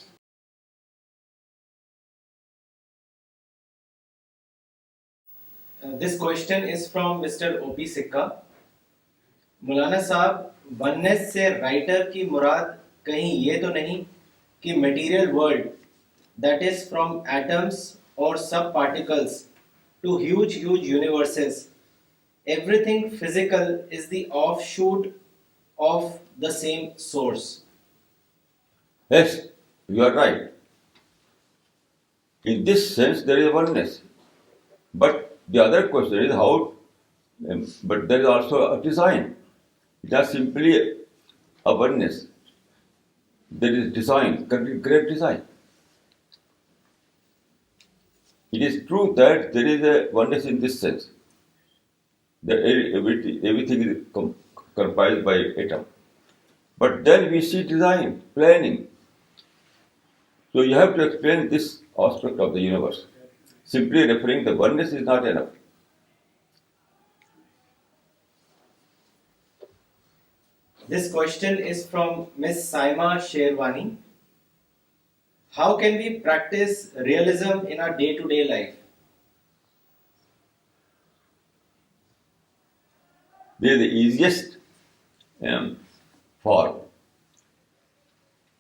This question is from Mr. O.P. Sikka. مولانا صاحب once سے writer کی مراد کہیں یہ تو نہیں کہ material world that is from atoms اور سب particles to huge universes everything physical is the offshoot of the same source. Yes, you are right. In this sense, there is oneness. But the other question is how, but there is also a design. It is simply a oneness. There is design, great design. It is true that there is a oneness in this sense, that everything is comprised by atom. But then we see design, planning. So you have to explain this aspect of the universe. Simply referring the oneness is not enough. This question is from Miss Saima Sherwani. How can we practice realism in our day-to-day life? They are the easiest form,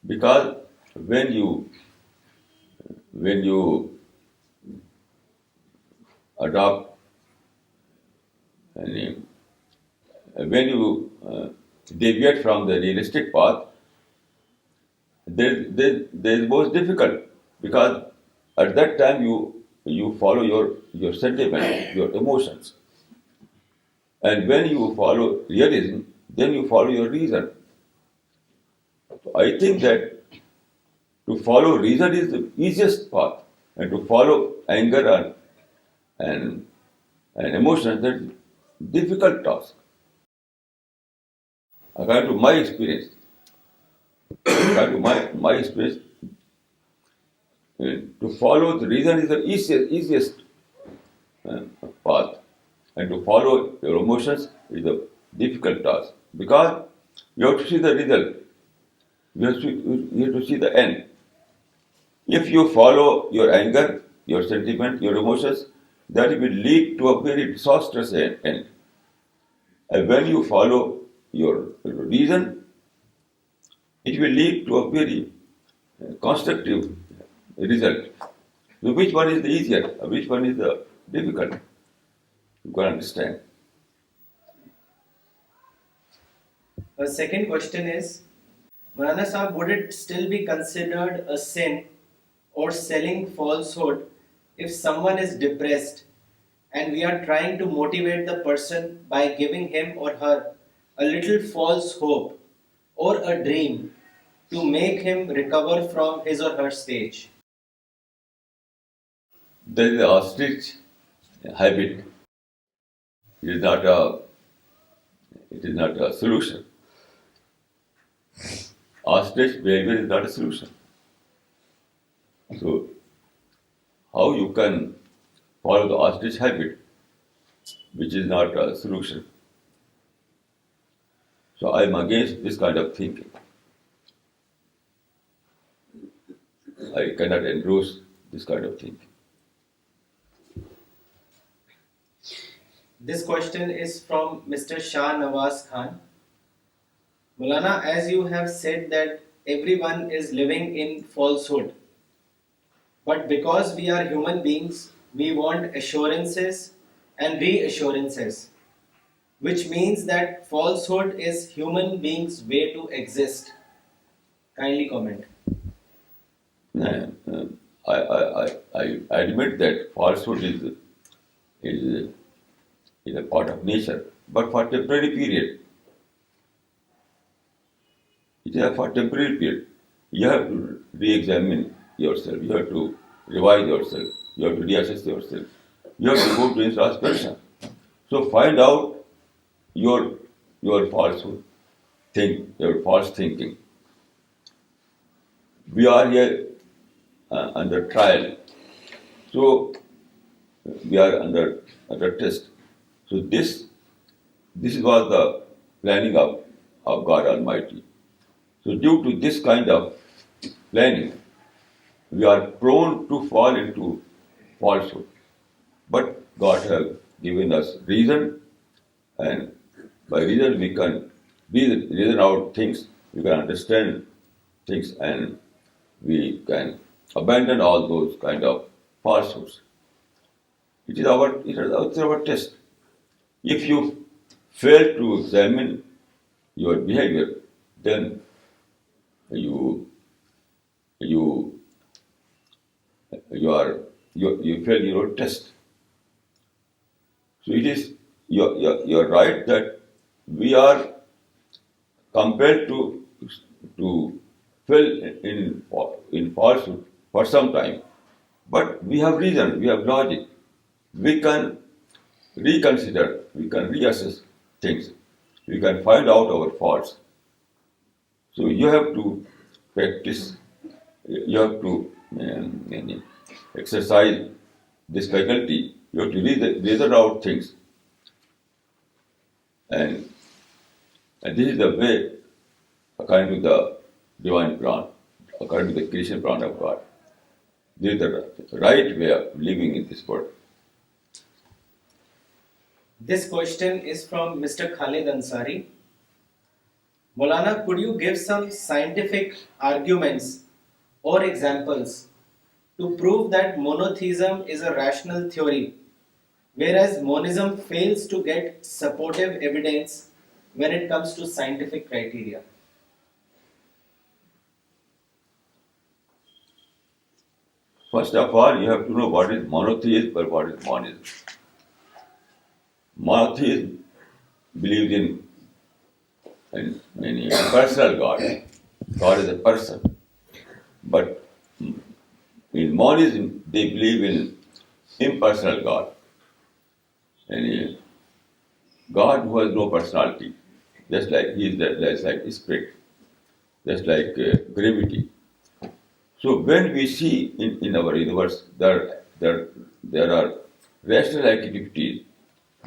because when you adopt when you deviate from the realistic path, there is most difficult, because at that time you follow your sentiments, your emotions, and when you follow realism, then you follow your reason. So I think that to follow reason is the easiest path, and to follow anger and emotions, that is difficult task. According to my experience, to follow the reason is the easiest path, and to follow your emotions is a difficult task, because you have to see the result. You have to see the end. If you follow your anger, your sentiment, your emotions, that will lead to a very disastrous end. And when you follow your reason, it will lead to a very constructive result. So which one is the easier? Which one is the difficult? You can understand. The second question is, Maulana Sahab, would it still be considered a sin or selling falsehood if someone is depressed and we are trying to motivate the person by giving him or her a little false hope or a dream to make him recover from his or her stage? There is the ostrich habit. It is not a solution. Ostrich behavior is not a solution. So how you can follow the ostrich habit, which is not a solution? So I am against this kind of thinking. I cannot endorse this kind of thinking. This question is from Mr. Shah Nawaz Khan. Mulana, as you have said that everyone is living in falsehood, but because we are human beings, we want assurances and reassurances, which means that falsehood is human beings' way to exist. Kindly comment. And, I admit that falsehood is a part of nature, but for temporary period. It is for temporary period. You have to re-examine yourself. You have to revise yourself. You have to reassess yourself. You have to go to introspection. So find out your falsehood, your false thinking. We are here under trial. So we are under test. So this was the planning of God Almighty. So due to this kind of planning, we are prone to fall into falsehood. But God has given us reason, and by reason we can reason out things, we can understand things, and we can abandon all those kind of falsehoods. It is our test. If you fail to examine your behavior, then you fail your test. So it is you're right that we are compelled to fail in falsehood for some time, but we have reason, we have logic, we can reconsider, we can reassess things, we can find out our faults. So you have to practice, you have to exercise this faculty, you have to reason out things. And this is the way, according to the divine plan, according to the creation plan of God. This is the right way of living in this world. This question is from Mr. Khalid Ansari. Molana, could you give some scientific arguments or examples to prove that monotheism is a rational theory, whereas monism fails to get supportive evidence when it comes to scientific criteria? First of all, you have to know what is monotheism or what is monism. Monotheism believes in a personal God. God is a person. But in monism, they believe in impersonal God. And God who has no personality, just like he is just like spirit, just like gravity. So when we see in our universe there are rational activities,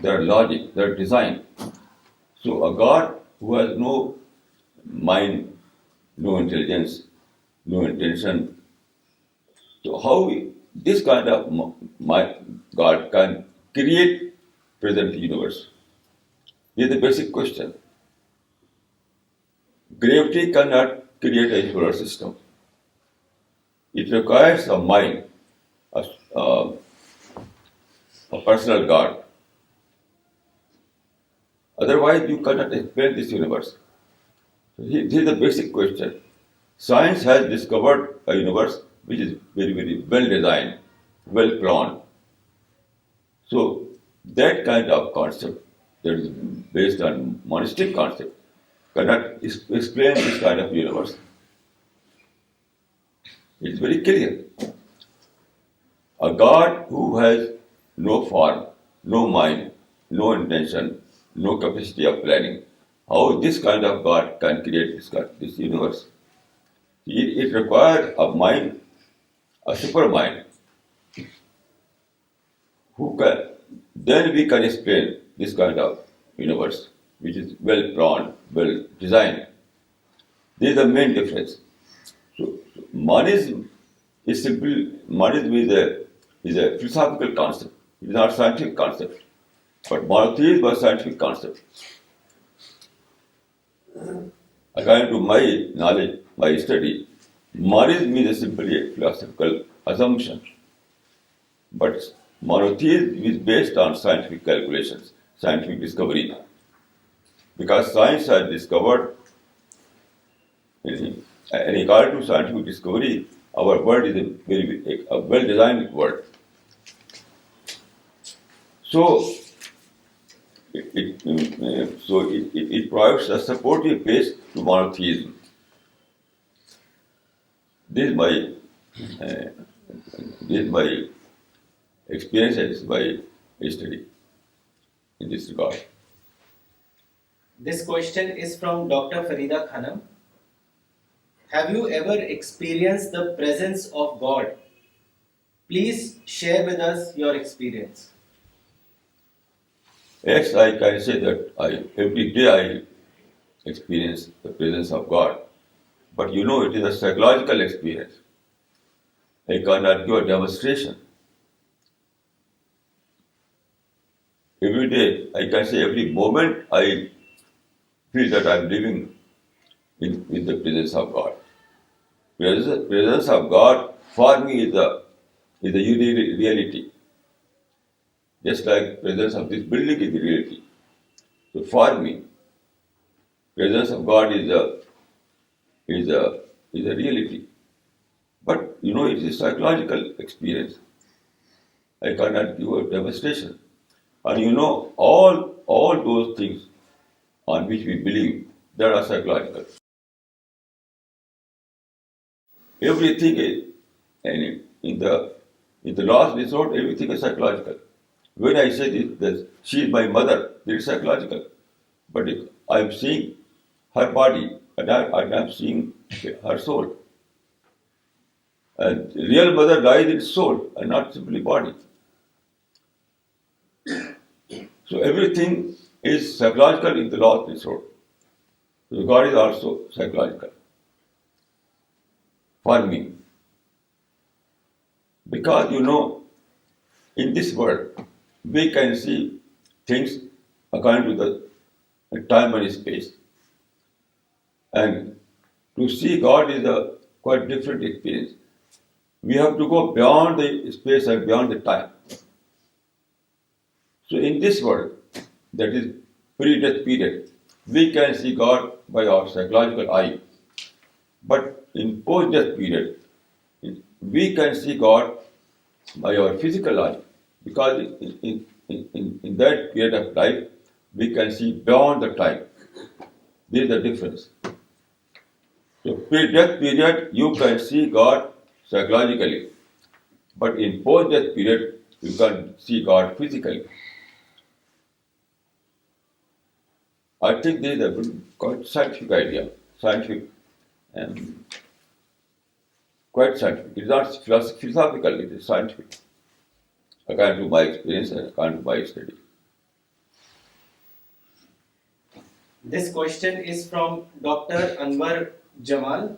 there are logic, there are design. So a God who has no mind, no intelligence, no intention. So how this kind of God can create present universe? This is the basic question. Gravity cannot create a solar system. It requires a mind, a, a, a personal God. Otherwise, you cannot explain this universe. So this is the basic question. Science has discovered a universe which is very, very well designed, well planned. So that kind of concept that is based on monistic concept cannot explain this kind of universe. It's very clear. A God who has no form, no mind, no intention, no capacity of planning. How this kind of God can create this universe? It requires a mind, a super mind, who can, then we can explain this kind of universe, which is well planned, well designed. This is the main difference. So monism is simply, monism is a philosophical concept. It is not a scientific concept. But monotheism was a scientific concept. According to my knowledge, my study, monism is simply a philosophical assumption. But monotheism is based on scientific calculations, scientific discovery. Because science has discovered, and according to scientific discovery, our world is a well-designed world. So it provides a supportive base to monotheism. This is my experience and this is my study in this regard. This question is from Dr. Farida Khanam. Have you ever experienced the presence of God? Please share with us your experience. Yes, I can say that every day I experience the presence of God. But you know, it is a psychological experience. I cannot give a demonstration. Every day, I can say every moment I feel that I am living in the presence of God. Presence of God for me is a reality. Just like presence of this building is the reality. So for me, presence of God is a reality. But you know, it is a psychological experience. I cannot give a demonstration. And you know, all those things on which we believe, that are psychological. Everything is, and in the last resort, everything is psychological. When I say this, that she is my mother, it is psychological. But if I am seeing her body, and I am seeing her soul. And real mother dies in soul and not simply body. So everything is psychological in the last resort. So God is also psychological. For me. Because you know, in this world, we can see things according to the time and space. And to see God is a quite different experience. We have to go beyond the space and beyond the time. So in this world, that is pre-death period, we can see God by our psychological eye. But in post-death period, we can see God by our physical eye. Because in that period of life, we can see beyond the time. This is the difference. So pre-death period, you can see God psychologically. But in post-death period, you can see God physically. I think this is a quite scientific idea. Scientific, quite scientific. It is not philosophical, it is scientific. According to my experience and according to my study. This question is from Dr. Anwar Jamal.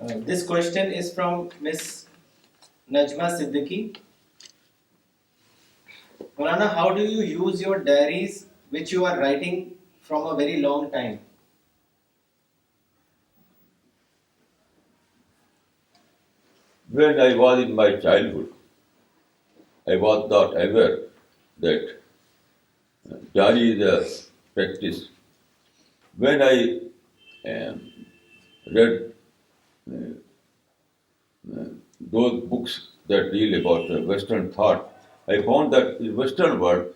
This question is from Miss Najma Siddiqui. Maulana, how do you use your diaries which you are writing from a very long time? When I was in my childhood, I was not aware that diary is a practice. When I read those books that deal about the Western thought, I found that in Western world,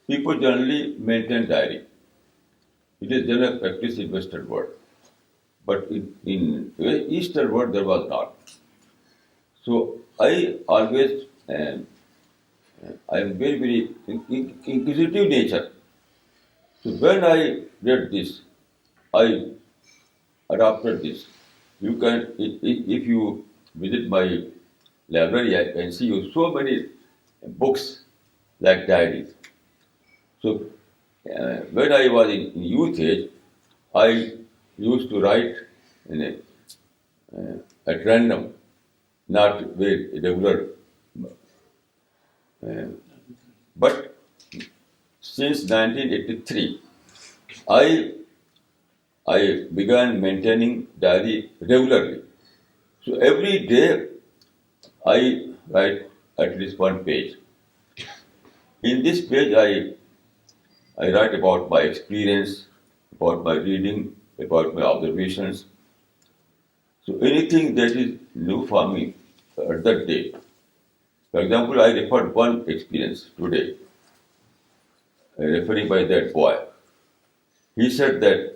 people generally maintain diary. It is general practice in Western world. But in Eastern world, there was not. So I always, I am very, very inquisitive nature. So when I read this, I adopted this. You can, if you visit my library, I can see you so many books like diaries. So when I was in youth age, I used to write in at random, not very regular. But since 1983, I I began maintaining diary regularly. So every day I write at least one page. In this page, I write about my experience, about my reading, about my observations. So anything that is new for me at that day. For example, I referred one experience today, referring by that boy. He said that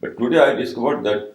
But today I discovered that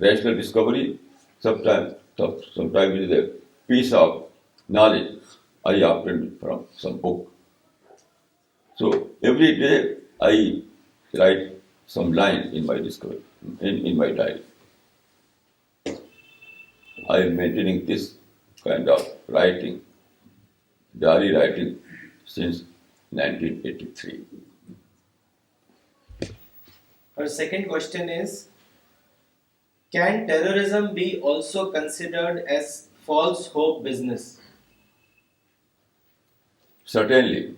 rational discovery, sometimes it is a piece of knowledge I obtained from some book. So every day I write some line in my discovery, in my diary. I am maintaining this kind of writing, diary writing, since 1983. Our second question is, can terrorism be also considered as false hope business? Certainly,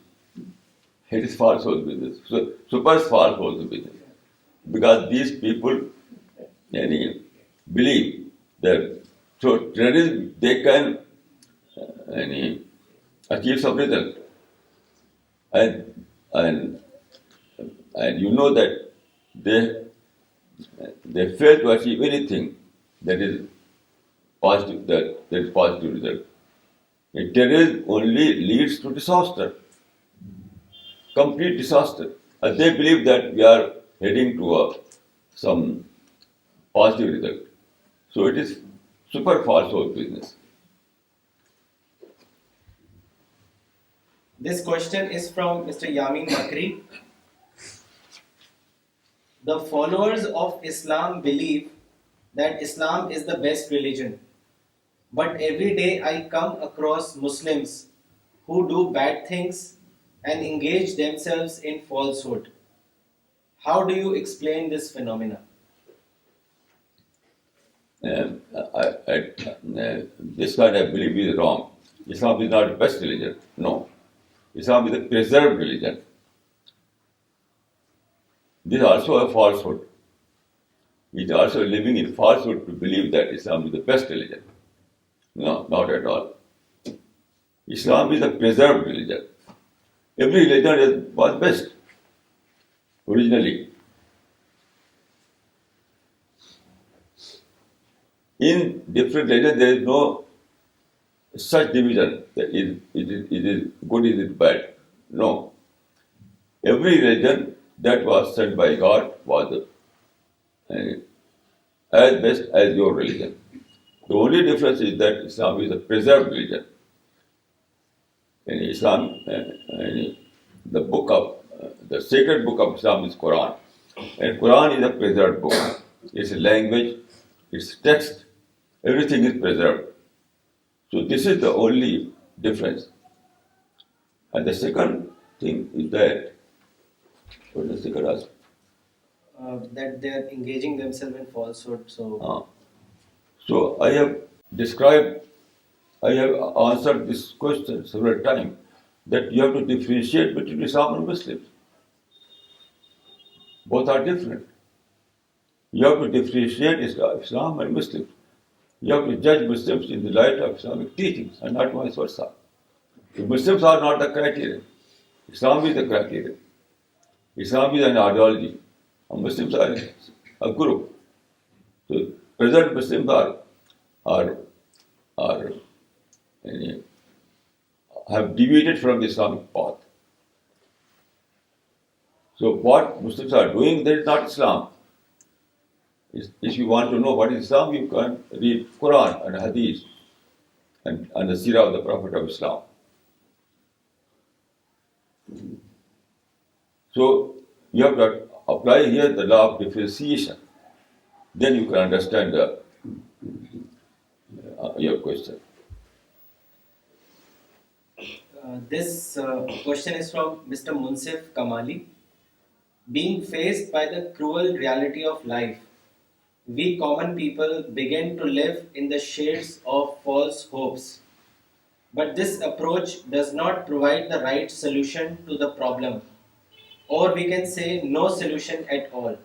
it is falsehood business. So, super falsehood business. Because these people believe that through terrorism they can achieve some result. And you know that they fail to achieve anything that is positive, that is positive result. And terrorism only leads to disaster, complete disaster. And they believe that we are heading to some positive result. So it is super falsehood business. This question is from Mr. Yamin Bakri. The followers of Islam believe that Islam is the best religion. But every day I come across Muslims who do bad things and engage themselves in falsehood. How do you explain this phenomena? This kind of belief is wrong. Islam is not the best religion. No. Islam is a preserved religion. This is also a falsehood. It is also living in falsehood to believe that Islam is the best religion. No, not at all. Islam is a preserved religion. Every religion was best originally. In different religions, there is no such division that it is good, is it bad. No. Every religion that was sent by God was as best as your religion. The only difference is that Islam is a preserved religion. In Islam, the sacred book of Islam is Quran. And Quran is a preserved book. Its language, its text, everything is preserved. So this is the only difference. And the second thing is that, what is the second aspect? That they are engaging themselves in falsehood. So I have described, I have answered this question several times, that you have to differentiate between Islam and Muslims. Both are different. You have to differentiate Islam and Muslims. You have to judge Muslims in the light of Islamic teachings and not vice versa. The Muslims are not the criterion. Islam is the criterion. Islam is an ideology. And Muslims are a group. So present Muslims have deviated from the Islamic path. So what Muslims are doing, that is not Islam. If you want to know what is Islam, you can read Quran and Hadith and the Sirah of the Prophet of Islam. So you have to apply here the law of differentiation. Then you can understand your question. This question is from Mr. Munsif Kamali. Being faced by the cruel reality of life, we common people begin to live in the shades of false hopes. But this approach does not provide the right solution to the problem, or we can say no solution at all.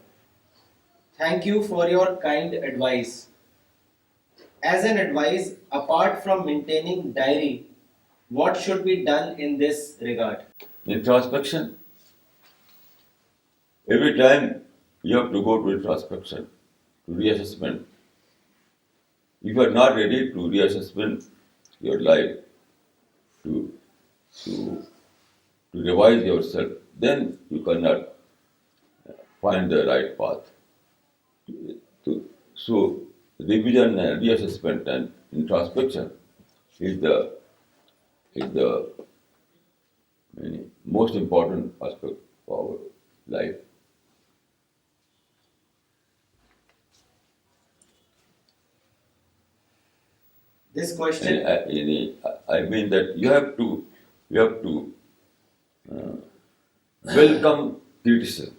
Thank you for your kind advice. As an advice, apart from maintaining diary, what should be done in this regard? Introspection. Every time you have to go to introspection, to reassessment. If you are not ready to reassessment your life, to revise yourself, then you cannot find the right path. So revision and reassessment and introspection is the most important aspect of our life. This question. I mean that you have to welcome criticism.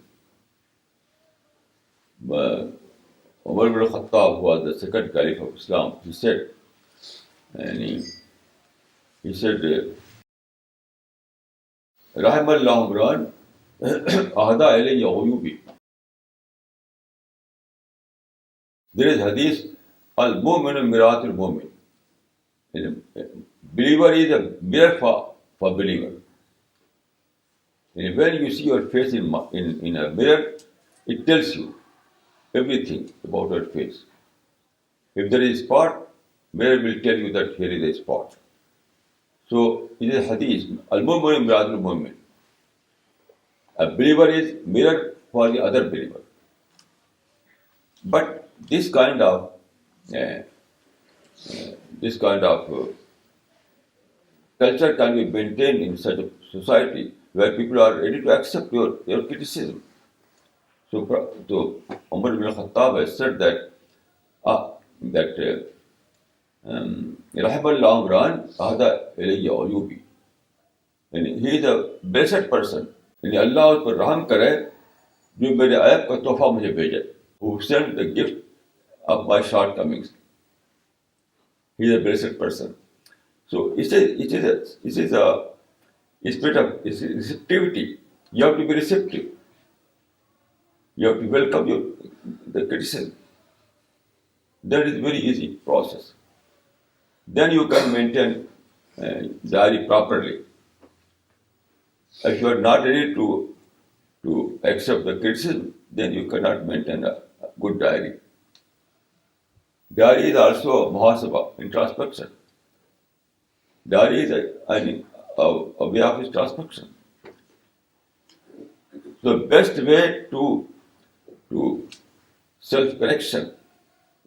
Umar ibn Khattab was the second caliph of Islam. He said, "Rahim Allah Imran, ahda ilayya ghuyubi." There is hadith, al-mu'minu miratul mu'min. Believer is a mirror for believer. And when you see your face in a mirror, it tells you everything about your face. If there is a spot, mirror will tell you that here is a spot. So it is hadith, al-mu'minu miratul mu'min. A believer is mirror for the other believer. But this kind of culture can be maintained in such a society where people are ready to accept your criticism. So Umar ibn Khattab has said that Rahimallahu Imran ahda ilayya uyubi. And he is a blessed person. And Allah us پر رحم کرے جو میرے عیب کا تحفہ مجھے بھیجے. Who sent the gift of my shortcomings. He is a blessed person. So it spirit of receptivity. You have to be receptive. You have to welcome the criticism. That is very easy process. Then you can maintain diary properly. If you are not ready to accept the criticism, then you cannot maintain a good diary. Diary is also a muhasaba, introspection. Diary is a way of introspection. The best way to self-correction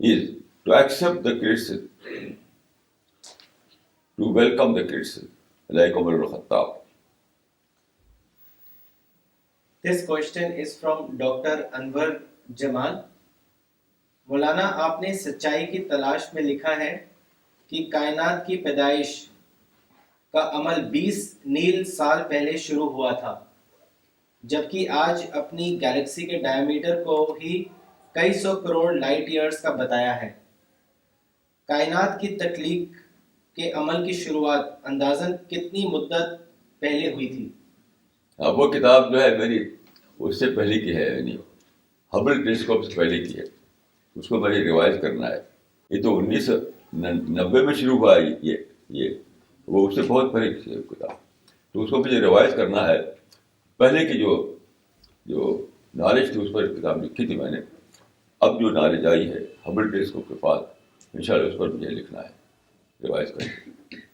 is to accept the criticism, to welcome the criticism, like Umar al-Khattab. This question is from Dr. Anwar Jamal. مولانا آپ نے سچائی کی تلاش میں لکھا ہے کہ کائنات کی پیدائش کا عمل 20 نیل سال پہلے شروع ہوا تھا، جبکہ آج اپنی گیلیکسی کے ڈائیمیٹر کو ہی کئی سو کروڑ لائٹ ایئرز کا بتایا ہے۔ کائنات کی تخلیق کے عمل کی شروعات اندازاً کتنی مدت پہلے ہوئی تھی؟ وہ کتاب جو ہے میری اس سے پہلے کی ہے، یعنی ہبل ٹیلیسکوپ سے پہلے کی ہے، اس کو مجھے ریوائز کرنا ہے۔ یہ تو 1990 میں شروع ہوا ہے، یہ وہ اس سے بہت پہلے کی کتاب، تو اس کو مجھے ریوائز کرنا ہے۔ پہلے کی جو نالج تھی اس پر کتاب لکھی تھی میں نے، اب جو نالج آئی ہے ہبل ٹیلیسکوپ کے پاس، انشاءاللہ اس پر مجھے لکھنا ہے، ریوائز کرنا ہے۔